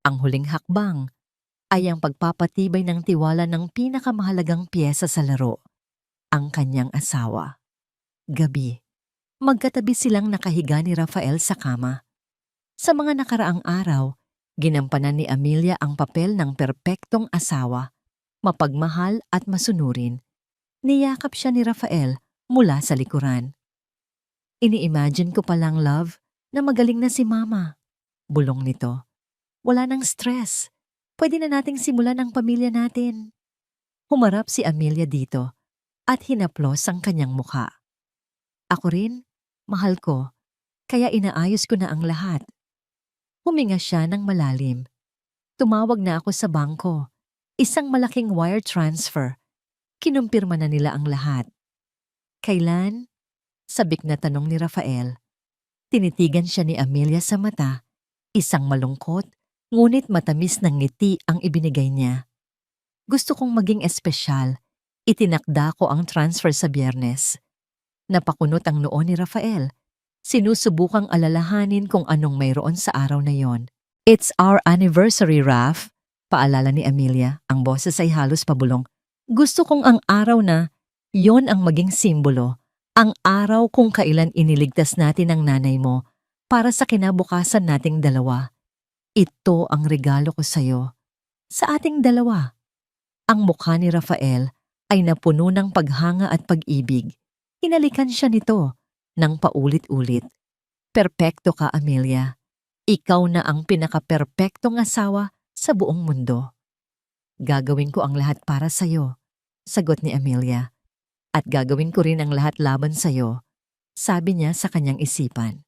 S1: Ang huling hakbang ay ang pagpapatibay ng tiwala ng pinakamahalagang piyesa sa laro, ang kanyang asawa. Gabi. Magkatabi silang nakahiga ni Rafael sa kama. Sa mga nakaraang araw, ginampanan ni Amelia ang papel ng perpektong asawa, mapagmahal at masunurin. Niyakap siya ni Rafael mula sa likuran. Ini-imagine ko palang, love, na magaling na si Mama. Bulong nito. Wala nang stress. Pwede na nating simulan ang pamilya natin. Humarap si Amelia dito at hinaplos ang kanyang mukha. Ako rin, mahal ko, kaya inaayos ko na ang lahat. Huminga siya ng malalim. Tumawag na ako sa bangko. Isang malaking wire transfer. Kinumpirma na nila ang lahat. Kailan? Sabik na tanong ni Rafael. Tinitigan siya ni Amelia sa mata. Isang malungkot, ngunit matamis ng ngiti ang ibinigay niya. Gusto kong maging espesyal. Itinakda ko ang transfer sa Biyernes. Napakunot ang noo ni Rafael. Sinusubukang alalahanin kung anong mayroon sa araw na yon. It's our anniversary, Raf. Paalala ni Amelia, ang boses ay halos pabulong. Gusto kong ang araw na, yon ang maging simbolo. Ang araw kung kailan iniligtas natin ang nanay mo para sa kinabukasan nating dalawa. Ito ang regalo ko sa'yo. Sa ating dalawa. Ang mukha ni Rafael ay napuno ng paghanga at pag-ibig. Hinalikan siya nito ng paulit-ulit. Perpekto ka, Amelia. Ikaw na ang pinaka-perpektong asawa sa buong mundo. Gagawin ko ang lahat para sa'yo, sagot ni Amelia. At gagawin ko rin ang lahat laban sa'yo, sabi niya sa kanyang isipan.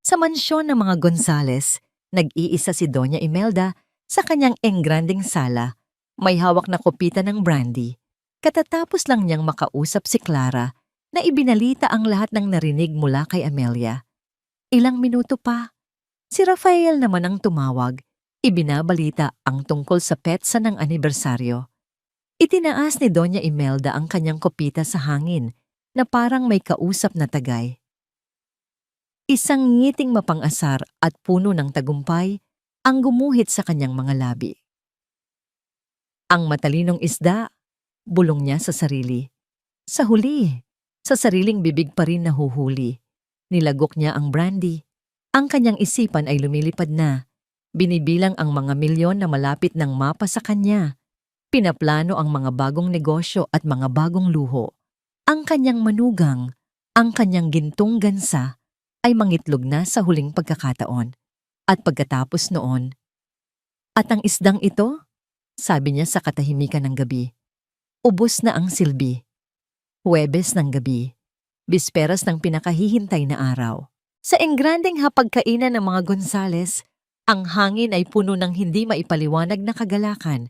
S1: Sa mansyon ng mga Gonzales, nag-iisa si Doña Imelda sa kanyang engranding sala. May hawak na kopita ng brandy. Katatapos lang niyang makausap si Clara na ibinalita ang lahat ng narinig mula kay Amelia. Ilang minuto pa, si Rafael naman ang tumawag. Ibinabalita ang tungkol sa petsa ng anibersaryo. Itinaas ni Doña Imelda ang kanyang kopita sa hangin na parang may kausap na tagay. Isang ngiting mapang-asar at puno ng tagumpay ang gumuhit sa kanyang mga labi. Ang matalinong isda, bulong niya sa sarili. Sa huli, sa sariling bibig pa rin nahuhuli. Nilagok niya ang brandy. Ang kanyang isipan ay lumilipad na. Binibilang ang mga milyon na malapit ng mapa sa kanya. Pinaplano ang mga bagong negosyo at mga bagong luho. Ang kanyang manugang, ang kanyang gintong gansa, ay mangitlog na sa huling pagkakataon. At pagkatapos noon, at ang isdang ito, sabi niya sa katahimikan ng gabi, ubos na ang silbi. Huwebes ng gabi, bisperas ng pinakahihintay na araw. Sa engrandeng hapagkainan ng mga Gonzales, ang hangin ay puno ng hindi maipaliwanag na kagalakan.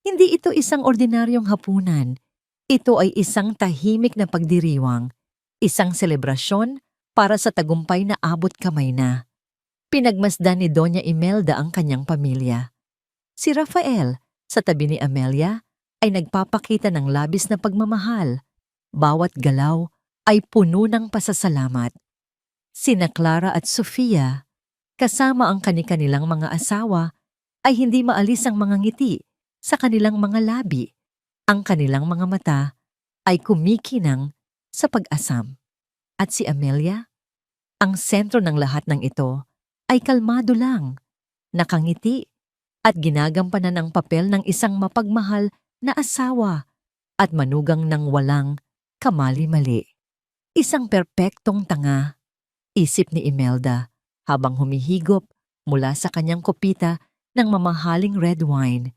S1: Hindi ito isang ordinaryong hapunan. Ito ay isang tahimik na pagdiriwang, isang selebrasyon para sa tagumpay na abot kamay na. Pinagmasdan ni Doña Imelda ang kanyang pamilya. Si Rafael, sa tabi ni Amelia, ay nagpapakita ng labis na pagmamahal. Bawat galaw ay puno ng pasasalamat. Sina Clara at Sofia, kasama ang kani-kanilang mga asawa, ay hindi maalis ang mga ngiti sa kanilang mga labi. Ang kanilang mga mata ay kumikinang sa pag-asam. At si Amelia, ang sentro ng lahat ng ito, ay kalmado lang, nakangiti at ginagampanan ang papel ng isang mapagmahal na asawa at manugang ng walang kamali-mali. Isang perpektong tanga, isip ni Imelda habang humihigop mula sa kanyang kopita ng mamahaling red wine.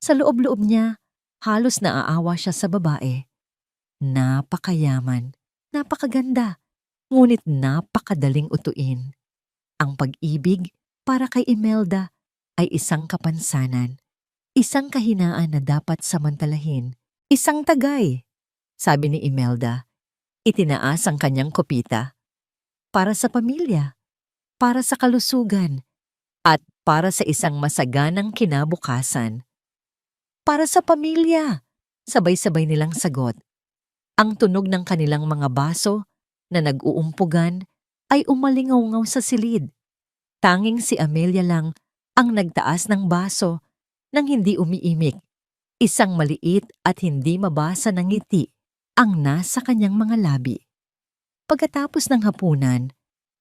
S1: Sa loob-loob niya, halos naaawa siya sa babae. Napakayaman, napakaganda, ngunit napakadaling utuin. Ang pag-ibig para kay Imelda ay isang kapansanan, isang kahinaan na dapat samantalahin, isang tagay, sabi ni Imelda. Itinaas ang kanyang kopita. Para sa pamilya, para sa kalusugan, at para sa isang masaganang kinabukasan. Para sa pamilya, sabay-sabay nilang sagot. Ang tunog ng kanilang mga baso na nag-uumpugan ay umalingaw-ngaw sa silid. Tanging si Amelia lang ang nagtaas ng baso nang hindi umiimik. Isang maliit at hindi mabasa ng ngiti ang nasa kanyang mga labi. Pagkatapos ng hapunan,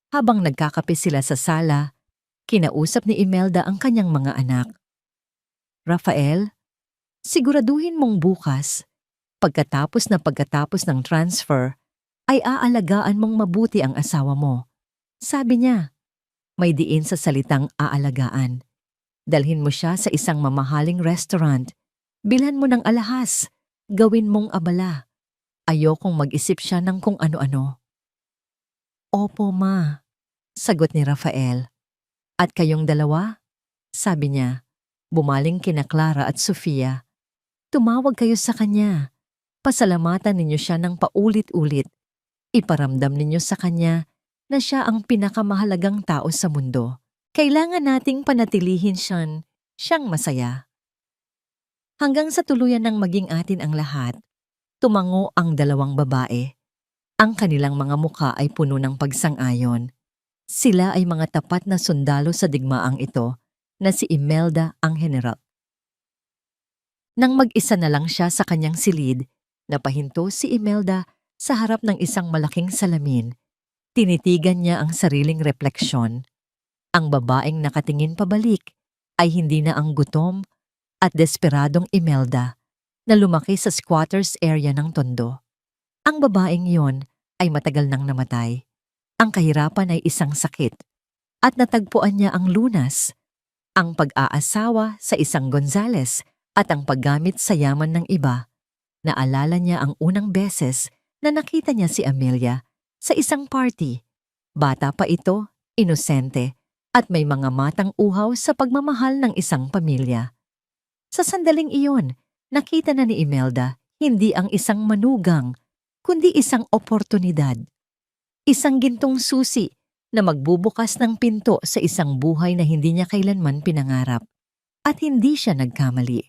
S1: habang nagkakape sila sa sala, kinausap ni Imelda ang kanyang mga anak. Rafael, siguraduhin mong bukas, pagkatapos ng transfer, ay aalagaan mong mabuti ang asawa mo. Sabi niya, may diin sa salitang aalagaan. Dalhin mo siya sa isang mamahaling restaurant. Bilhan mo ng alahas. Gawin mong abala. Ayokong mag-isip siya ng kung ano-ano. Opo, ma, sagot ni Rafael. At kayong dalawa? Sabi niya, bumaling kina Clara at Sofia. Tumawag kayo sa kanya. Pasalamatan ninyo siya ng paulit-ulit. Iparamdam ninyo sa kanya na siya ang pinakamahalagang tao sa mundo. Kailangan nating panatilihin siyang masaya. Hanggang sa tuluyan ng maging atin ang lahat, tumango ang dalawang babae. Ang kanilang mga mukha ay puno ng pagsang-ayon. Sila ay mga tapat na sundalo sa digmaang ito na si Imelda ang general. Nang mag-isa na lang siya sa kanyang silid, napahinto si Imelda sa harap ng isang malaking salamin. Tinitigan niya ang sariling refleksyon. Ang babaeng nakatingin pabalik ay hindi na ang gutom at desperadong Imelda na lumaki sa squatters area ng Tondo. Ang babaeng iyon ay matagal nang namatay. Ang kahirapan ay isang sakit at natagpuan niya ang lunas, ang pag-aasawa sa isang Gonzales at ang paggamit sa yaman ng iba. Naalala niya ang unang beses na nakita niya si Amelia sa isang party. Bata pa ito, inosente, at may mga matang uhaw sa pagmamahal ng isang pamilya. Sa sandaling iyon, nakita na ni Imelda hindi ang isang manugang, kundi isang oportunidad. Isang gintong susi na magbubukas ng pinto sa isang buhay na hindi niya kailanman pinangarap. At hindi siya nagkamali.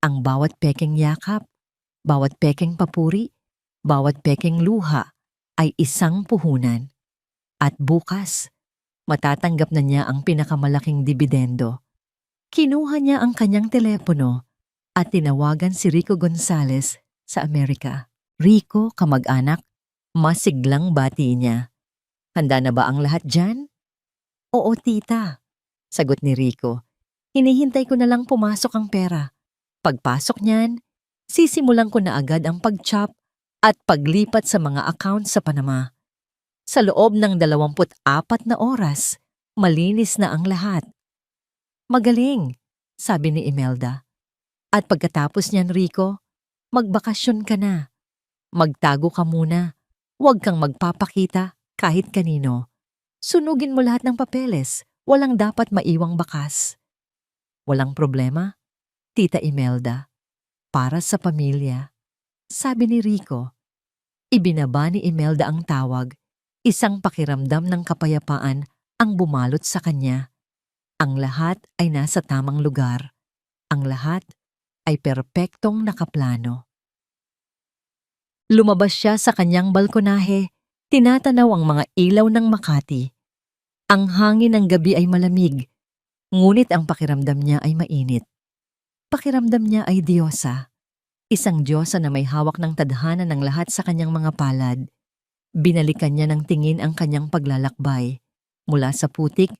S1: Ang bawat pekeng yakap, bawat pekeng papuri, bawat pekeng luha ay isang puhunan. At bukas, matatanggap na niya ang pinakamalaking dibidendo. Kinuha niya ang kanyang telepono at tinawagan si Rico Gonzales sa Amerika. Rico, kamag-anak, masiglang bati niya. Handa na ba ang lahat dyan? Oo, tita, sagot ni Rico. Hinihintay ko na lang pumasok ang pera. Pagpasok niyan, sisimulan ko na agad ang pag-chop at paglipat sa mga account sa Panama. Sa loob ng 24 na oras, malinis na ang lahat. Magaling, sabi ni Imelda. At pagkatapos niyan, Rico, magbakasyon ka na. Magtago ka muna. Huwag kang magpapakita kahit kanino. Sunugin mo lahat ng papeles. Walang dapat maiwang bakas. Walang problema, Tita Imelda. Para sa pamilya, sabi ni Rico. Ibinaba ni Imelda ang tawag. Isang pakiramdam ng kapayapaan ang bumalot sa kanya. Ang lahat ay nasa tamang lugar. Ang lahat ay perpektong nakaplano. Lumabas siya sa kanyang balkonahe, tinatanaw ang mga ilaw ng Makati. Ang hangin ng gabi ay malamig, ngunit ang pakiramdam niya ay mainit. Pakiramdam niya ay diyosa. Isang diyosa na may hawak ng tadhana ng lahat sa kanyang mga palad. Binalikan niya ng tingin ang kanyang paglalakbay. Mula sa putik,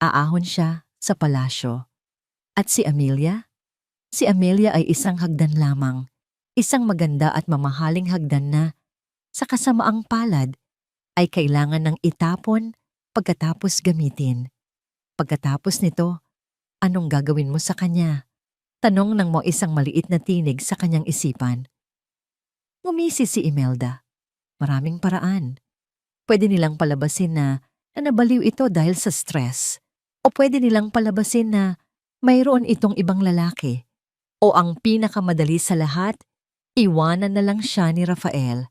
S1: aahon siya sa palasyo. At si Amelia? Si Amelia ay isang hagdan lamang. Isang maganda at mamahaling hagdan na, sa kasamaang palad, ay kailangan ng itapon pagkatapos gamitin. Pagkatapos nito, anong gagawin mo sa kanya? Tanong ng mga isang maliit na tinig sa kanyang isipan. Ngumisi si Imelda. Maraming paraan. Pwede nilang palabasin na nabaliw ito dahil sa stress. O pwede nilang palabasin na mayroon itong ibang lalaki. O ang pinakamadali sa lahat, iwanan na lang siya ni Rafael.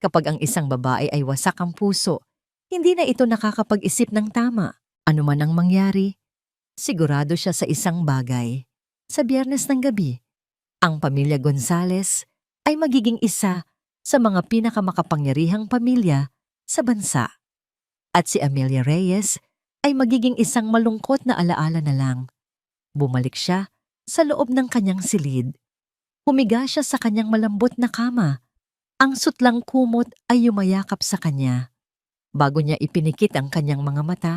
S1: Kapag ang isang babae ay wasak ang puso, hindi na ito nakakapag-isip ng tama. Ano man ang mangyari, sigurado siya sa isang bagay. Sa Biyernes ng gabi, ang pamilya Gonzales ay magiging isa sa mga pinakamakapangyarihang pamilya sa bansa. At si Amelia Reyes ay magiging isang malungkot na alaala na lang. Bumalik siya sa loob ng kanyang silid. Humiga siya sa kanyang malambot na kama. Ang sutlang kumot ay yumayakap sa kanya. Bago niya ipinikit ang kanyang mga mata,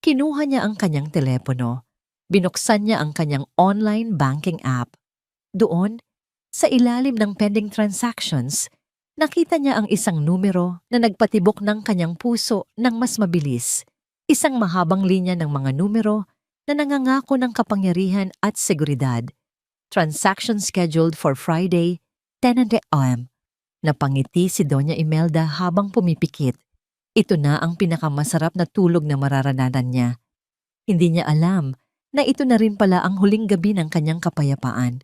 S1: kinuha niya ang kanyang telepono. Binuksan niya ang kanyang online banking app. Doon, sa ilalim ng pending transactions, nakita niya ang isang numero na nagpatibok ng kanyang puso ng mas mabilis. Isang mahabang linya ng mga numero na nangangako ng kapangyarihan at seguridad. Transaction scheduled for Friday, 10 a.m. Napangiti si Doña Imelda habang pumipikit. Ito na ang pinakamasarap na tulog na mararanasan niya. Hindi niya alam na ito na rin pala ang huling gabi ng kanyang kapayapaan.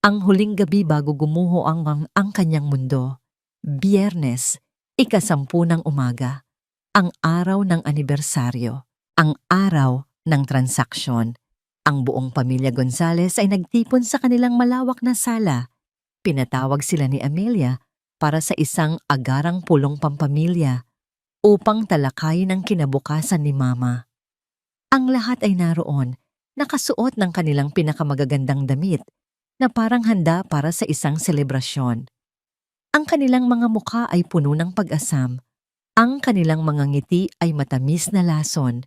S1: Ang huling gabi bago gumuho ang kanyang mundo. Biyernes, 10:10 ng umaga. Ang araw ng anibersaryo. Ang araw ng transaksyon. Ang buong pamilya Gonzales ay nagtipon sa kanilang malawak na sala. Pinatawag sila ni Amelia para sa isang agarang pulong pampamilya upang talakayin ang kinabukasan ni Mama. Ang lahat ay naroon, nakasuot ng kanilang pinakamagagandang damit na parang handa para sa isang selebrasyon. Ang kanilang mga mukha ay puno ng pag-asam. Ang kanilang mga ngiti ay matamis na lason.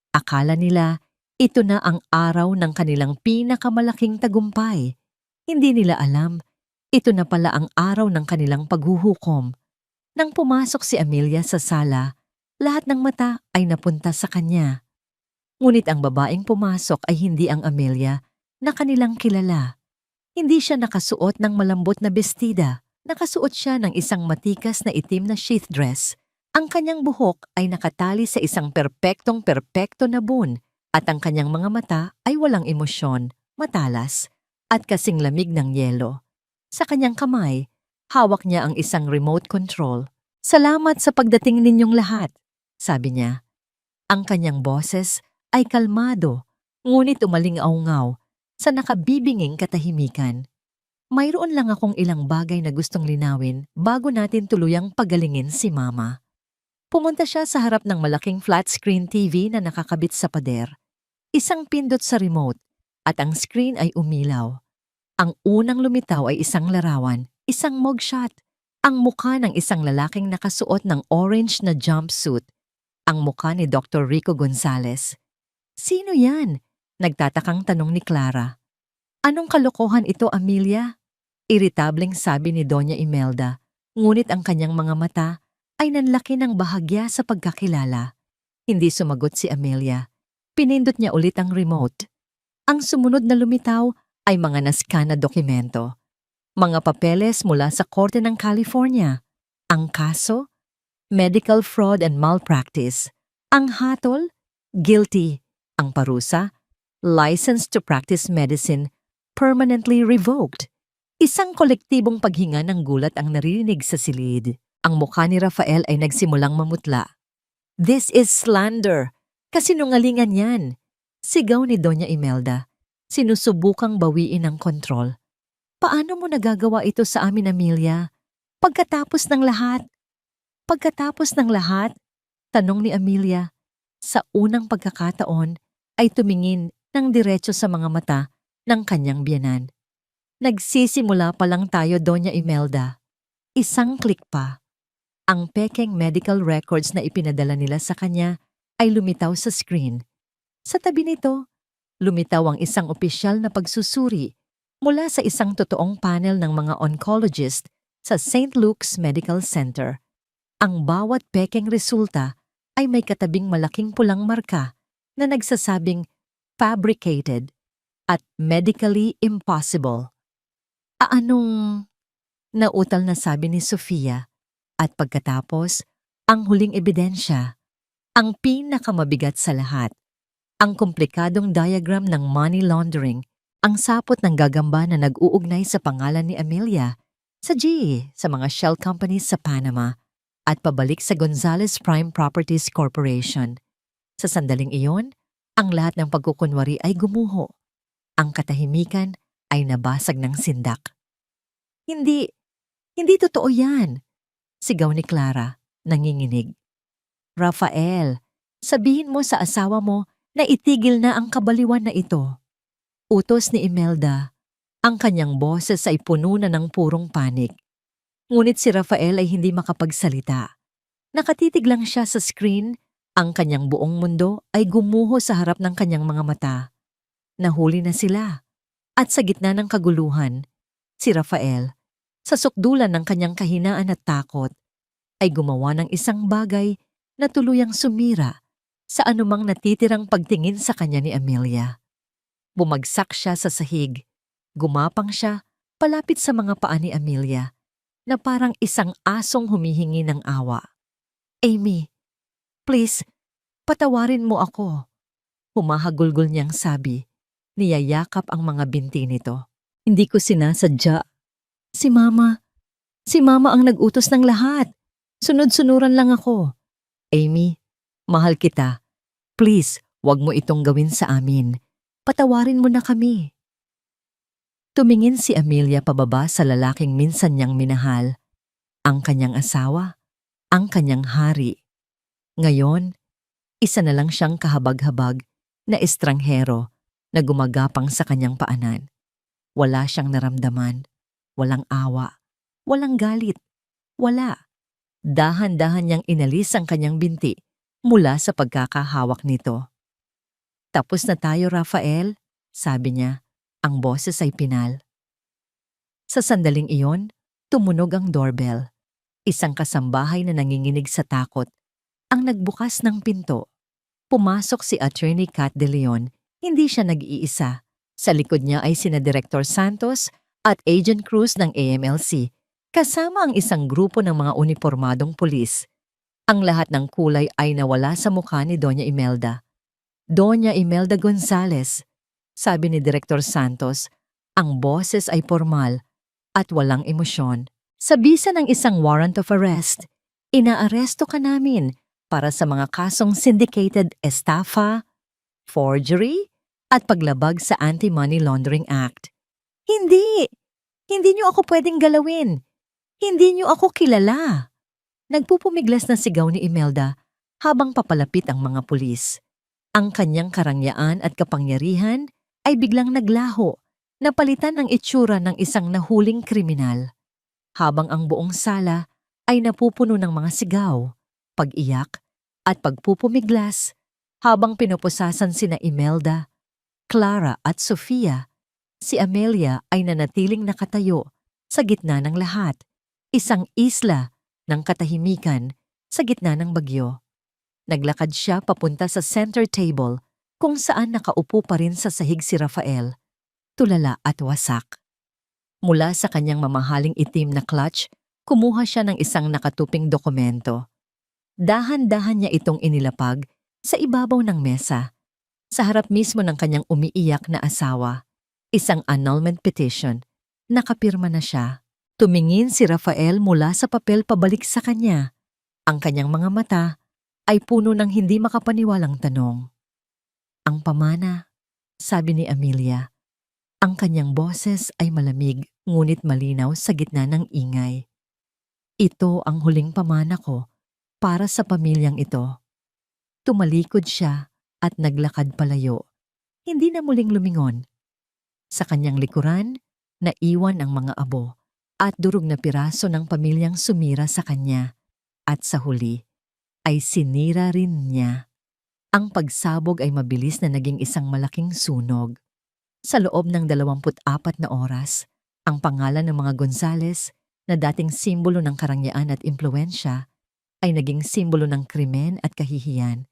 S1: Akala nila ito na ang araw ng kanilang pinakamalaking tagumpay. Hindi nila alam, ito na pala ang araw ng kanilang paghuhukom. Nang pumasok si Amelia sa sala, lahat ng mata ay napunta sa kanya. Ngunit ang babaeng pumasok ay hindi ang Amelia na kanilang kilala. Hindi siya nakasuot ng malambot na bestida. Nakasuot siya ng isang matikas na itim na sheath dress. Ang kanyang buhok ay nakatali sa isang perpektong-perpekto na bun at ang kanyang mga mata ay walang emosyon, matalas, at kasing lamig ng yelo. Sa kanyang kamay, hawak niya ang isang remote control. "Salamat sa pagdating ninyong lahat," sabi niya. Ang kanyang boses ay kalmado, ngunit umaling-aungaw sa nakabibinging katahimikan. "Mayroon lang akong ilang bagay na gustong linawin bago natin tuluyang pagalingin si Mama." Pumunta siya sa harap ng malaking flat-screen TV na nakakabit sa pader. Isang pindot sa remote at ang screen ay umilaw. Ang unang lumitaw ay isang larawan, isang mugshot. Ang mukha ng isang lalaking nakasuot ng orange na jumpsuit. Ang mukha ni Dr. Rico Gonzalez. "Sino yan?" Nagtatakang tanong ni Clara. "Anong kalokohan ito, Amelia?" Iritableng sabi ni Doña Imelda, ngunit ang kanyang mga mata ay nanlaki ng bahagya sa pagkakilala. Hindi sumagot si Amelia. Pinindot niya ulit ang remote. Ang sumunod na lumitaw ay mga nascan na dokumento. Mga papeles mula sa Korte ng California. Ang kaso? Medical fraud and malpractice. Ang hatol? Guilty. Ang parusa? License to practice medicine permanently revoked. Isang kolektibong paghinga ng gulat ang naririnig sa silid. Ang mukha ni Rafael ay nagsimulang mamutla. "This is slander. Kasinungalingan yan." Sigaw ni Doña Imelda. Sinusubukang bawiin ang kontrol. "Paano mo nagagawa ito sa amin, Amelia? Pagkatapos ng lahat?" "Pagkatapos ng lahat?" Tanong ni Amelia. Sa unang pagkakataon ay tumingin ng diretso sa mga mata ng kanyang biyenan. "Nagsisimula pa lang tayo, Doña Imelda." Isang klik pa. Ang pekeng medical records na ipinadala nila sa kanya ay lumitaw sa screen. Sa tabi nito, lumitaw ang isang opisyal na pagsusuri mula sa isang totoong panel ng mga oncologist sa St. Luke's Medical Center. Ang bawat pekeng resulta ay may katabing malaking pulang marka na nagsasabing fabricated at medically impossible. "Anong?" Nautal na sabi ni Sofia. At pagkatapos, ang huling ebidensya, ang pinakamabigat sa lahat, ang komplikadong diagram ng money laundering, ang sapot ng gagamba na nag-uugnay sa pangalan ni Amelia, sa GE, sa mga shell companies sa Panama, at pabalik sa Gonzales Prime Properties Corporation. Sa sandaling iyon, ang lahat ng pagkukunwari ay gumuho. Ang katahimikan ay nabasag ng sindak. Hindi totoo yan," sigaw ni Clara, nanginginig. "Rafael, sabihin mo sa asawa mo na itigil na ang kabaliwan na ito." Utos ni Imelda. Ang kanyang boses ay puno na ng purong panik. Ngunit si Rafael ay hindi makapagsalita. Nakatitig lang siya sa screen, ang kanyang buong mundo ay gumuho sa harap ng kanyang mga mata. Nahuli na sila. At sa gitna ng kaguluhan, si Rafael, sa sukdulan ng kanyang kahinaan at takot, ay gumawa ng isang bagay na tuluyang sumira sa anumang natitirang pagtingin sa kanya ni Amelia. Bumagsak siya sa sahig. Gumapang siya palapit sa mga paa ni Amelia na parang isang asong humihingi ng awa. "Amy, please, patawarin mo ako." Humahagulgol niyang sabi. Niyayakap ang mga binti nito. "Hindi ko sinasadya. Si Mama ang nag-utos ng lahat. Sunod-sunuran lang ako." "Amy, mahal kita. Please, wag mo itong gawin sa amin. Patawarin mo na kami." Tumingin si Amelia pababa sa lalaking minsan niyang minahal. Ang kanyang asawa, ang kanyang hari. Ngayon, isa na lang siyang kahabag-habag na estranghero na gumagapang sa kanyang paanan. Wala siyang naramdaman. Walang awa. Walang galit. Wala. Dahan-dahan niyang inalis ang kanyang binti mula sa pagkakahawak nito. "Tapos na tayo, Rafael," sabi niya. Ang boses ay pinal. Sa sandaling iyon, tumunog ang doorbell. Isang kasambahay na nanginginig sa takot ang nagbukas ng pinto. Pumasok si Attorney Kat De Leon. Hindi siya nag-iisa. Sa likod niya ay sina Director Santos at Agent Cruz ng AMLC, kasama ang isang grupo ng mga unipormadong pulis. Ang lahat ng kulay ay nawala sa mukha ni Doña Imelda. "Doña Imelda Gonzales," sabi ni Director Santos, ang boses ay formal at walang emosyon. "Sa bisa ng isang warrant of arrest, inaaresto ka namin para sa mga kasong syndicated estafa, forgery, at paglabag sa Anti-Money Laundering Act." "Hindi! Hindi niyo ako pwedeng galawin! Hindi niyo ako kilala!" Nagpupumiglas na sigaw ni Imelda habang papalapit ang mga pulis. Ang kanyang karangyaan at kapangyarihan ay biglang naglaho, napalitan ang itsura ng isang nahuling kriminal. Habang ang buong sala ay napupuno ng mga sigaw, pag-iyak, at pagpupumiglas, habang pinupusasan sina Imelda, Clara at Sofia, si Amelia ay nanatiling nakatayo sa gitna ng lahat, isang isla ng katahimikan sa gitna ng bagyo. Naglakad siya papunta sa center table kung saan nakaupo pa rin sa sahig si Rafael, tulala at wasak. Mula sa kanyang mamahaling itim na clutch, kumuha siya ng isang nakatuping dokumento. Dahan-dahan niya itong inilapag sa ibabaw ng mesa, sa harap mismo ng kanyang umiiyak na asawa. Isang annulment petition. Nakapirma na siya. Tumingin si Rafael mula sa papel pabalik sa kanya. Ang kanyang mga mata ay puno ng hindi makapaniwalang tanong. "Ang pamana," sabi ni Amelia. Ang kanyang boses ay malamig ngunit malinaw sa gitna ng ingay. "Ito ang huling pamana ko para sa pamilyang ito." Tumalikod siya at naglakad palayo. Hindi na muling lumingon. Sa kanyang likuran, naiwan ang mga abo at durog na piraso ng pamilyang sumira sa kanya. At sa huli, ay sinira rin niya. Ang pagsabog ay mabilis na naging isang malaking sunog. Sa loob ng 24 na oras, ang pangalan ng mga Gonzales na dating simbolo ng karangyaan at impluwensya ay naging simbolo ng krimen at kahihiyan.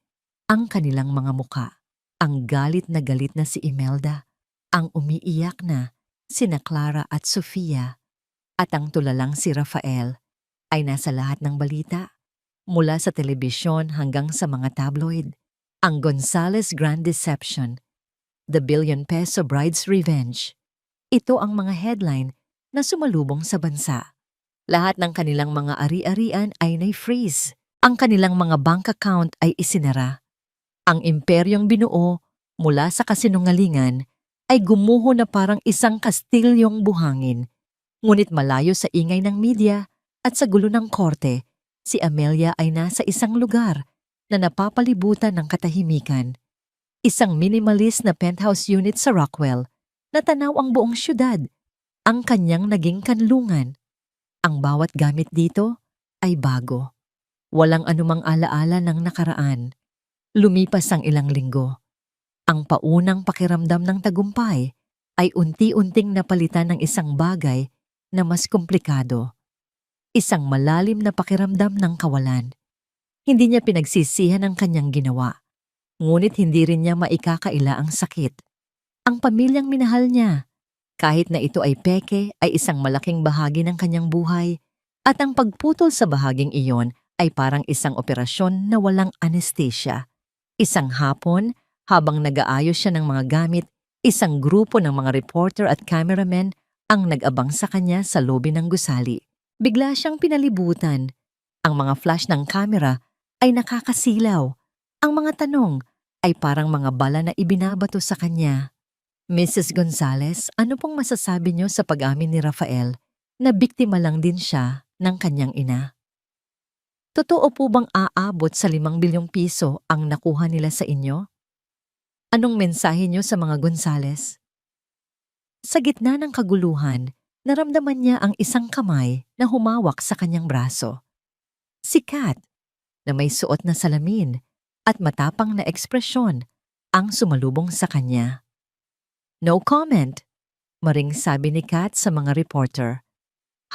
S1: Ang kanilang mga muka, ang galit na si Imelda, ang umiiyak na sina Clara at Sofia, at ang tulalang si Rafael ay nasa lahat ng balita, mula sa telebisyon hanggang sa mga tabloid. Ang Gonzales Grand Deception, The Billion Peso Bride's Revenge. Ito ang mga headline na sumalubong sa bansa. Lahat ng kanilang mga ari-arian ay na-freeze. Ang kanilang mga bank account ay isinara. Ang imperyong binuo mula sa kasinungalingan ay gumuho na parang isang kastilyong buhangin. Ngunit malayo sa ingay ng media at sa gulo ng korte, si Amelia ay nasa isang lugar na napapalibutan ng katahimikan. Isang minimalist na penthouse unit sa Rockwell na tanaw ang buong syudad, ang kanyang naging kanlungan. Ang bawat gamit dito ay bago. Walang anumang alaala ng nakaraan. Lumipas ang ilang linggo. Ang paunang pakiramdam ng tagumpay ay unti-unting napalitan ng isang bagay na mas komplikado. Isang malalim na pakiramdam ng kawalan. Hindi niya pinagsisihan ang kanyang ginawa, ngunit hindi rin niya maikakaila ang sakit. Ang pamilyang minahal niya, kahit na ito ay peke, ay isang malaking bahagi ng kanyang buhay, at ang pagputol sa bahaging iyon ay parang isang operasyon na walang anesthesia. Isang hapon, habang nag-aayos siya ng mga gamit, isang grupo ng mga reporter at cameramen ang nag-abang sa kanya sa lobi ng gusali. Bigla siyang pinalibutan. Ang mga flash ng kamera ay nakakasilaw. Ang mga tanong ay parang mga bala na ibinabato sa kanya. "Mrs. Gonzales, ano pong masasabi niyo sa pag-amin ni Rafael na biktima lang din siya ng kanyang ina? Totoo po bang aabot sa 5 bilyong piso ang nakuha nila sa inyo? Anong mensahe niyo sa mga Gonzales?" Sa gitna ng kaguluhan, naramdaman niya ang isang kamay na humawak sa kanyang braso. Si Kat, na may suot na salamin at matapang na ekspresyon, ang sumalubong sa kanya. No comment, maring sabi ni Kat sa mga reporter,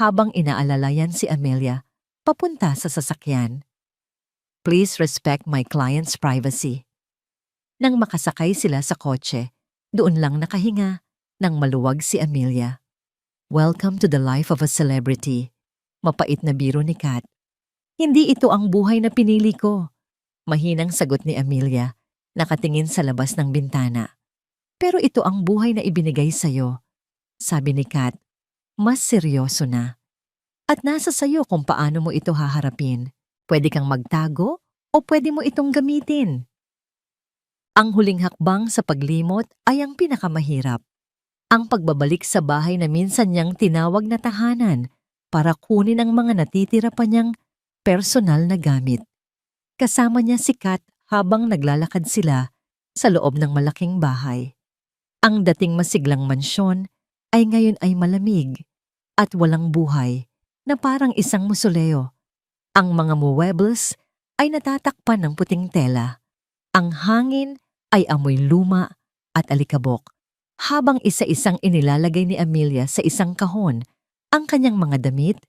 S1: habang inaalalayan si Amelia papunta sa sasakyan. Please respect my client's privacy. Nang makasakay sila sa kotse, doon lang nakahinga nang maluwag si Amelia. Welcome to the life of a celebrity. Mapait na biro ni Kat. Hindi ito ang buhay na pinili ko. Mahinang sagot ni Amelia, nakatingin sa labas ng bintana. Pero ito ang buhay na ibinigay sa'yo. Sabi ni Kat, mas seryoso na. At nasa sayo kung paano mo ito haharapin. Pwede kang magtago o pwede mo itong gamitin. Ang huling hakbang sa paglimot ay ang pinakamahirap. Ang pagbabalik sa bahay na minsan niyang tinawag na tahanan para kunin ang mga natitira pa niyang personal na gamit. Kasama niya si Kat habang naglalakad sila sa loob ng malaking bahay. Ang dating masiglang mansyon ay ngayon ay malamig at walang buhay na parang isang musoleo. Ang mga muebles ay natatakpan ng puting tela. Ang hangin ay amoy luma at alikabok. Habang isa-isang inilalagay ni Amelia sa isang kahon ang kanyang mga damit,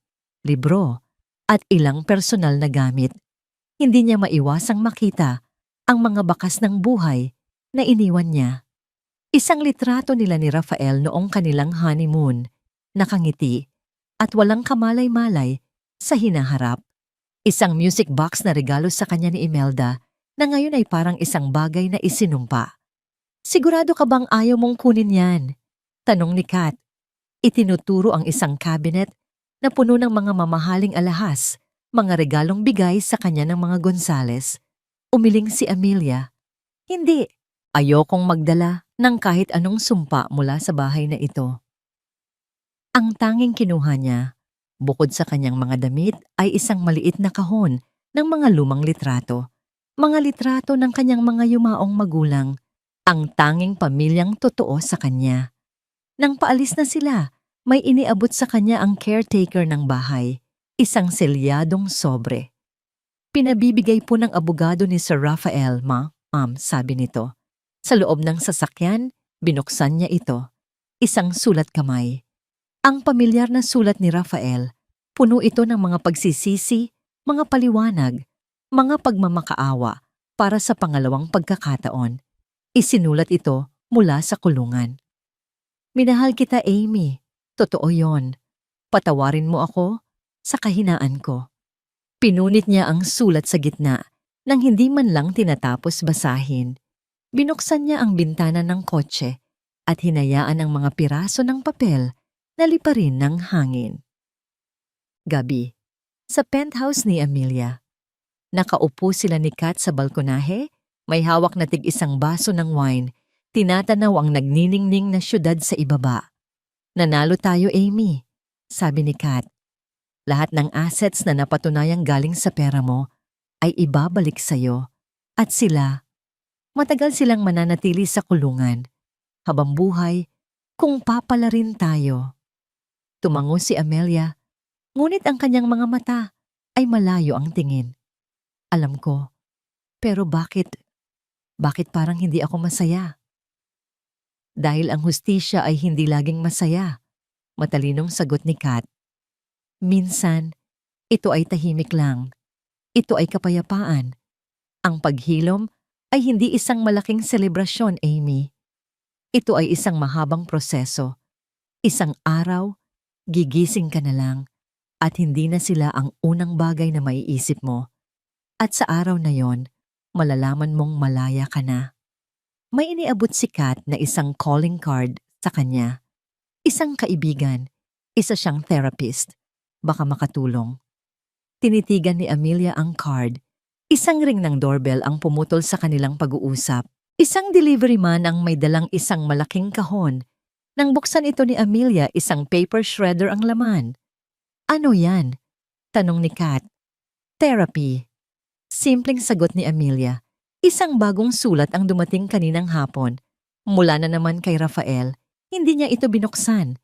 S1: libro, at ilang personal na gamit, hindi niya maiwasang makita ang mga bakas ng buhay na iniwan niya. Isang litrato nila ni Rafael noong kanilang honeymoon, nakangiti at walang kamalay-malay sa hinaharap. Isang music box na regalo sa kanya ni Imelda na ngayon ay parang isang bagay na isinumpa. Sigurado ka bang ayaw mong kunin yan? Tanong ni Kat. Itinuturo ang isang cabinet na puno ng mga mamahaling alahas, mga regalong bigay sa kanya ng mga Gonzales. Umiling si Amelia. Hindi, ayokong magdala ng kahit anong sumpa mula sa bahay na ito. Ang tanging kinuha niya, bukod sa kanyang mga damit, ay isang maliit na kahon ng mga lumang litrato. Mga litrato ng kanyang mga yumaong magulang, ang tanging pamilyang totoo sa kanya. Nang paalis na sila, may iniabot sa kanya ang caretaker ng bahay, isang selyadong sobre. Pinabibigay po ng abogado ni Sir Rafael, ma'am, sabi nito. Sa loob ng sasakyan, binuksan niya ito. Isang sulat kamay. Ang pamilyar na sulat ni Rafael, puno ito ng mga pagsisisi, mga paliwanag, mga pagmamakaawa para sa pangalawang pagkakataon. Isinulat ito mula sa kulungan. Minahal kita, Amy. Totoo yon. Patawarin mo ako sa kahinaan ko. Pinunit niya ang sulat sa gitna nang hindi man lang tinatapos basahin. Binuksan niya ang bintana ng kotse at hinayaan ang mga piraso ng papel na liparin ng hangin. Gabi, sa penthouse ni Amelia. Nakaupo sila ni Kat sa balkonahe, may hawak na tig-isang baso ng wine, tinatanaw ang nagniningning na syudad sa ibaba. Nanalo tayo, Amy, sabi ni Kat. Lahat ng assets na napatunayang galing sa pera mo ay ibabalik sa'yo. At sila, matagal silang mananatili sa kulungan. Habang buhay, kung papala rin tayo. Tumango si Amelia, ngunit ang kanyang mga mata ay malayo ang tingin. Alam ko, pero bakit parang hindi ako masaya? Dahil ang hustisya ay hindi laging masaya, matalinong sagot ni Kat. Minsan, ito ay tahimik lang. Ito ay kapayapaan. Ang paghilom ay hindi isang malaking selebrasyon, Amy. Ito ay isang mahabang proseso. Isang araw, gigising ka na lang at hindi na sila ang unang bagay na maiisip mo. At sa araw na yon, malalaman mong malaya ka na. May iniabot si Kat na isang calling card sa kanya. Isang kaibigan, isa siyang therapist. Baka makatulong. Tinitigan ni Amelia ang card. Isang ring ng doorbell ang pumutol sa kanilang pag-uusap. Isang delivery man ang may dalang isang malaking kahon. Nang buksan ito ni Amelia, isang paper shredder ang laman. Ano yan? Tanong ni Kat. Therapy. Simpleng sagot ni Amelia. Isang bagong sulat ang dumating kaninang hapon. Mula na naman kay Rafael, hindi niya ito binuksan.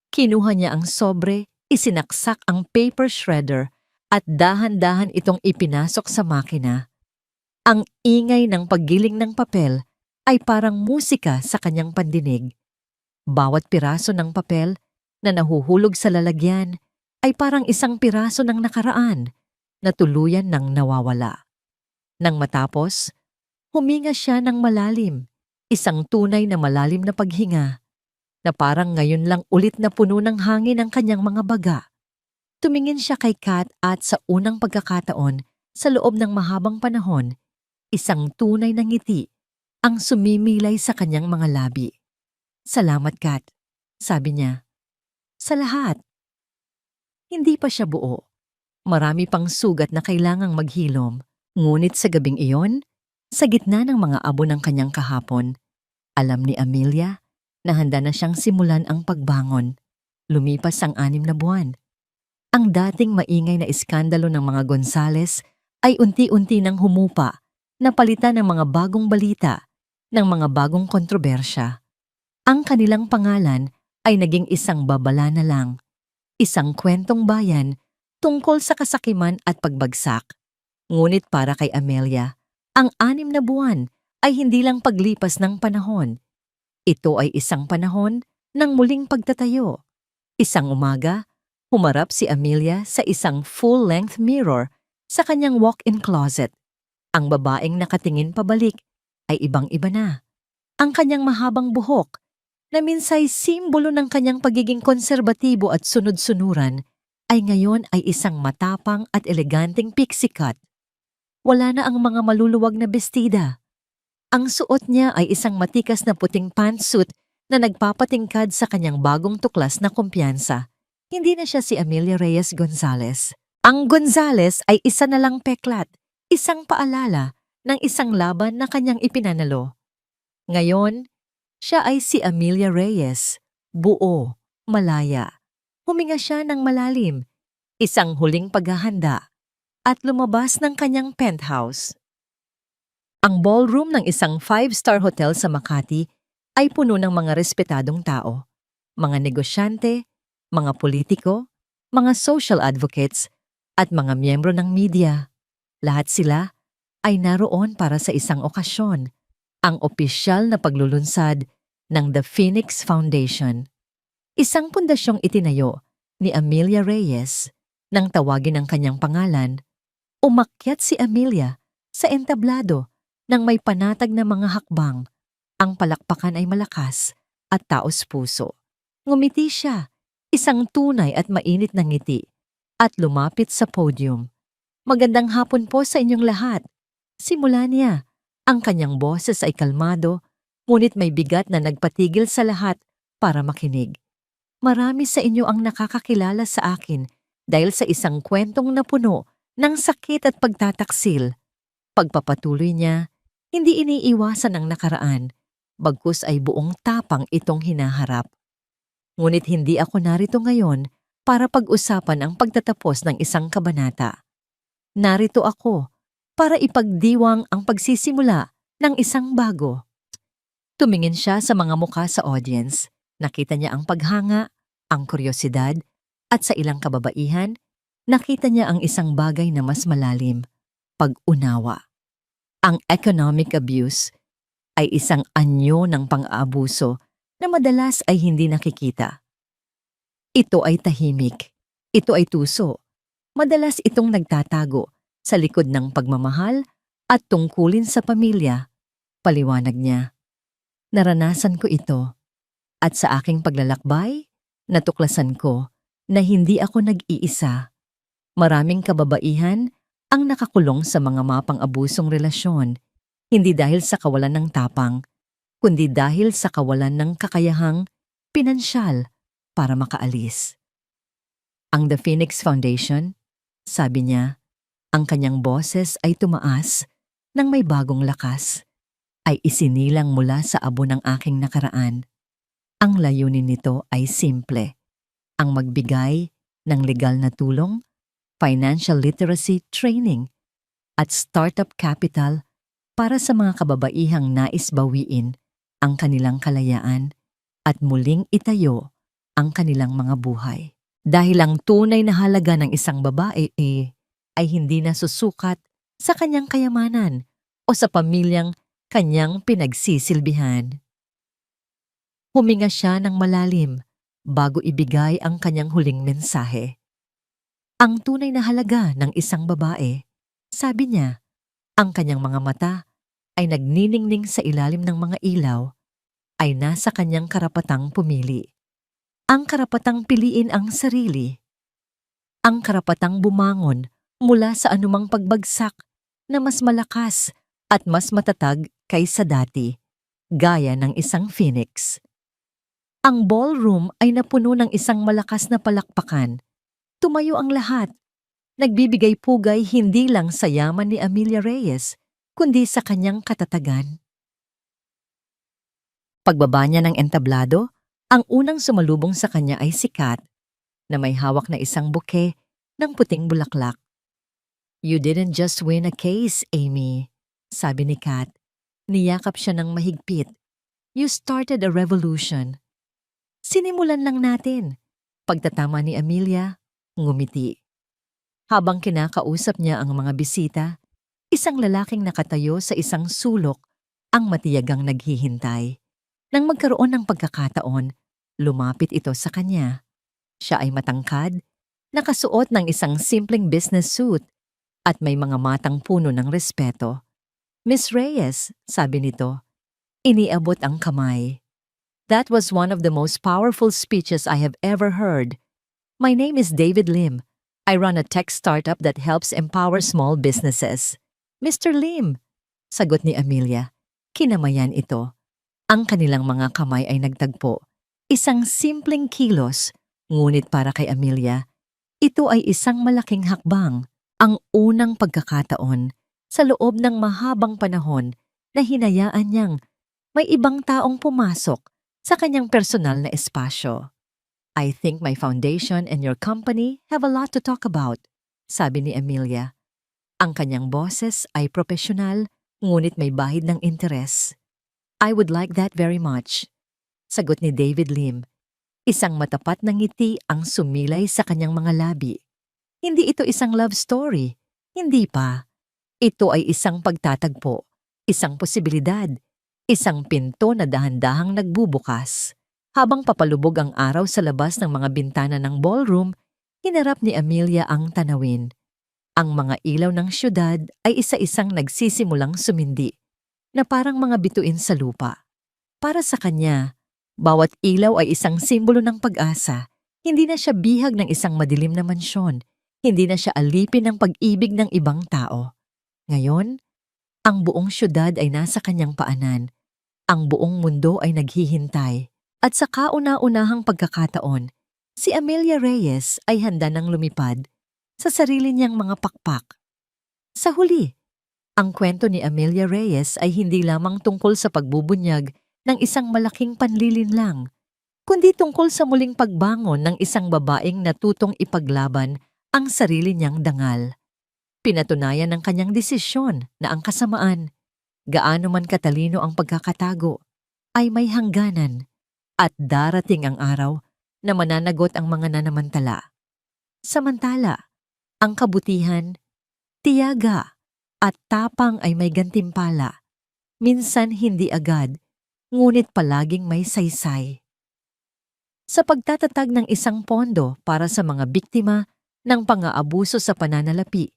S1: Kinuha niya ang sobre, isinaksak ang paper shredder at dahan-dahan itong ipinasok sa makina. Ang ingay ng paggiling ng papel ay parang musika sa kanyang pandinig. Bawat piraso ng papel na nahuhulog sa lalagyan ay parang isang piraso ng nakaraan na tuluyan ng nawawala. Nang matapos, huminga siya ng malalim, isang tunay na malalim na paghinga, na parang ngayon lang ulit na puno ng hangin ang kanyang mga baga. Tumingin siya kay Kat at sa unang pagkakataon, sa loob ng mahabang panahon, isang tunay na ngiti ang sumimilay sa kanyang mga labi. "Salamat, Kat," sabi niya. "Sa lahat." Hindi pa siya buo. Marami pang sugat na kailangang maghilom. Ngunit sa gabing iyon, sa gitna ng mga abo ng kanyang kahapon, alam ni Amelia na handa na siyang simulan ang pagbangon. Lumipas ang 6 na buwan. Ang dating maingay na iskandalo ng mga Gonzales ay unti-unti nang humupa, napalitan ng mga bagong balita, ng mga bagong kontrobersya. Ang kanilang pangalan ay naging isang babala na lang, isang kwentong bayan tungkol sa kasakiman at pagbagsak. Ngunit para kay Amelia, ang 6 na buwan ay hindi lang paglipas ng panahon. Ito ay isang panahon ng muling pagtatayo. Isang umaga, humarap si Amelia sa isang full-length mirror sa kanyang walk-in closet. Ang babaeng nakatingin pabalik ay ibang-iba na. Ang kanyang mahabang buhok, na minsay simbolo ng kanyang pagiging konserbatibo at sunod-sunuran, ay ngayon ay isang matapang at eleganteng pixie cut. Wala na ang mga maluluwag na bestida. Ang suot niya ay isang matikas na puting pantsuit na nagpapatingkad sa kanyang bagong tuklas na kumpiyansa. Hindi na siya si Amelia Reyes Gonzales. Ang Gonzales ay isa na lang peklat, isang paalala ng isang laban na kanyang ipinanalo. Ngayon, siya ay si Amelia Reyes, buo, malaya. Huminga siya ng malalim, isang huling paghahanda, at lumabas ng kanyang penthouse. Ang ballroom ng isang 5-star hotel sa Makati ay puno ng mga respetadong tao, mga negosyante, mga politiko, mga social advocates, at mga miyembro ng media. Lahat sila ay naroon para sa isang okasyon, ang opisyal na paglulunsad ng The Phoenix Foundation. Isang pundasyong itinayo ni Amelia Reyes. Nang tawagin ang kanyang pangalan, umakyat si Amelia sa entablado ng may panatag na mga hakbang. Ang palakpakan ay malakas at taos-puso. Ngumiti siya, isang tunay at mainit na ngiti, at lumapit sa podium. "Magandang hapon po sa inyong lahat." Simula niya. Ang kanyang boses ay kalmado, ngunit may bigat na nagpatigil sa lahat para makinig. "Marami sa inyo ang nakakakilala sa akin dahil sa isang kwentong napuno ng sakit at pagtataksil." Pagpapatuloy niya, hindi iniiwasan ang nakaraan, bagkus ay buong tapang itong hinaharap. "Ngunit hindi ako narito ngayon para pag-usapan ang pagtatapos ng isang kabanata. Narito ako para ipagdiwang ang pagsisimula ng isang bago." Tumingin siya sa mga mukha sa audience. Nakita niya ang paghanga, ang kuryosidad, at sa ilang kababaihan, nakita niya ang isang bagay na mas malalim, pag-unawa. Ang economic abuse ay isang anyo ng pang-aabuso na madalas ay hindi nakikita. Ito ay tahimik. Ito ay tuso. Madalas itong nagtatago sa likod ng pagmamahal at tungkulin sa pamilya. Paliwanag niya. "Naranasan ko ito, at sa aking paglalakbay, natuklasan ko na hindi ako nag-iisa. Maraming kababaihan ang nakakulong sa mga mapang-abusong relasyon, hindi dahil sa kawalan ng tapang, kundi dahil sa kawalan ng kakayahang pinansyal para makaalis." Ang The Phoenix Foundation, sabi niya, ang kanyang boses ay tumaas ng may bagong lakas, ay isinilang mula sa abo ng aking nakaraan. Ang layunin nito ay simple, ang magbigay ng legal na tulong, financial literacy training, at startup capital para sa mga kababaihang nais bawiin ang kanilang kalayaan at muling itayo ang kanilang mga buhay. Dahil ang tunay na halaga ng isang babae ay hindi na susukat sa kanyang kayamanan o sa pamilyang kanyang pinagsisilbihan. Huminga siya ng malalim bago ibigay ang kanyang huling mensahe. Ang tunay na halaga ng isang babae, sabi niya, ang kanyang mga mata ay nagniningning sa ilalim ng mga ilaw, ay nasa kanyang karapatang pumili. Ang karapatang piliin ang sarili. Ang karapatang bumangon mula sa anumang pagbagsak na mas malakas at mas matatag kaysa dati, gaya ng isang phoenix. Ang ballroom ay napuno ng isang malakas na palakpakan. Tumayo ang lahat. Nagbibigay pugay hindi lang sa yaman ni Amelia Reyes, kundi sa kanyang katatagan. Pagbaba niya ng entablado, ang unang sumalubong sa kanya ay si Kat, na may hawak na isang buke ng puting bulaklak. "You didn't just win a case, Amy," sabi ni Kat. Niyakap siya ng mahigpit. "You started a revolution." "Sinimulan lang natin." Pagtatama ni Amelia, ngumiti. Habang kinakausap niya ang mga bisita, isang lalaking nakatayo sa isang sulok ang matiyagang naghihintay. Nang magkaroon ng pagkakataon, lumapit ito sa kanya. Siya ay matangkad, nakasuot ng isang simpleng business suit at may mga matang puno ng respeto. "Miss Reyes," sabi nito, iniabot ang kamay. "That was one of the most powerful speeches I have ever heard. My name is David Lim. I run a tech startup that helps empower small businesses." "Mr. Lim," sagot ni Amelia. Kinamayan ito. Ang kanilang mga kamay ay nagtagpo. Isang simpleng kilos, ngunit para kay Amelia, ito ay isang malaking hakbang, ang unang pagkakataon sa loob ng mahabang panahon na hinayaan niyang may ibang taong pumasok sa kanyang personal na espasyo. "I think my foundation and your company have a lot to talk about," sabi ni Amelia. Ang kanyang boses ay propesyonal, ngunit may bahid ng interes. "I would like that very much," sagot ni David Lim. Isang matapat na ngiti ang sumilay sa kanyang mga labi. Hindi ito isang love story. Hindi pa. Ito ay isang pagtatagpo, isang posibilidad, isang pinto na dahan-dahang nagbubukas. Habang papalubog ang araw sa labas ng mga bintana ng ballroom, hinarap ni Amelia ang tanawin. Ang mga ilaw ng syudad ay isa-isang nagsisimulang sumindi, na parang mga bituin sa lupa. Para sa kanya, bawat ilaw ay isang simbolo ng pag-asa. Hindi na siya bihag ng isang madilim na mansyon. Hindi na siya alipin ng pag-ibig ng ibang tao. Ngayon, ang buong syudad ay nasa kanyang paanan. Ang buong mundo ay naghihintay. At sa kauna-unahang pagkakataon, si Amelia Reyes ay handa nang lumipad sa sarili niyang mga pakpak. Sa huli, ang kwento ni Amelia Reyes ay hindi lamang tungkol sa pagbubunyag ng isang malaking panlilinlang, kundi tungkol sa muling pagbangon ng isang babaeng natutong ipaglaban ang sarili niyang dangal. Pinatunayan ng kanyang desisyon na ang kasamaan, gaano man katalino ang pagkakatago, ay may hangganan. At darating ang araw na mananagot ang mga nanamantala. Samantala, ang kabutihan, tiyaga, at tapang ay may gantimpala. Minsan hindi agad, ngunit palaging may saysay. Sa pagtatatag ng isang pondo para sa mga biktima ng pang-aabuso sa pananalapi,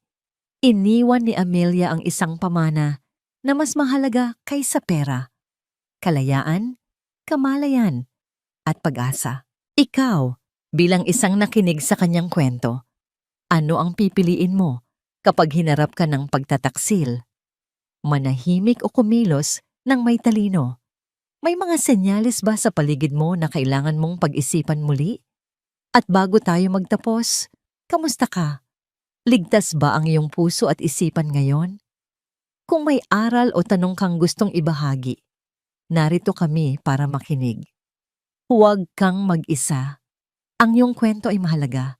S1: iniwan ni Amelia ang isang pamana na mas mahalaga kaysa pera: kalayaan, kamalayan, at pag-asa. Ikaw, bilang isang nakinig sa kanyang kwento, ano ang pipiliin mo kapag hinarap ka ng pagtataksil? Manahimik o kumilos ng may talino? May mga senyales ba sa paligid mo na kailangan mong pag-isipan muli? At bago tayo magtapos, kamusta ka? Ligtas ba ang iyong puso at isipan ngayon? Kung may aral o tanong kang gustong ibahagi, narito kami para makinig. Huwag kang mag-isa. Ang iyong kwento ay mahalaga.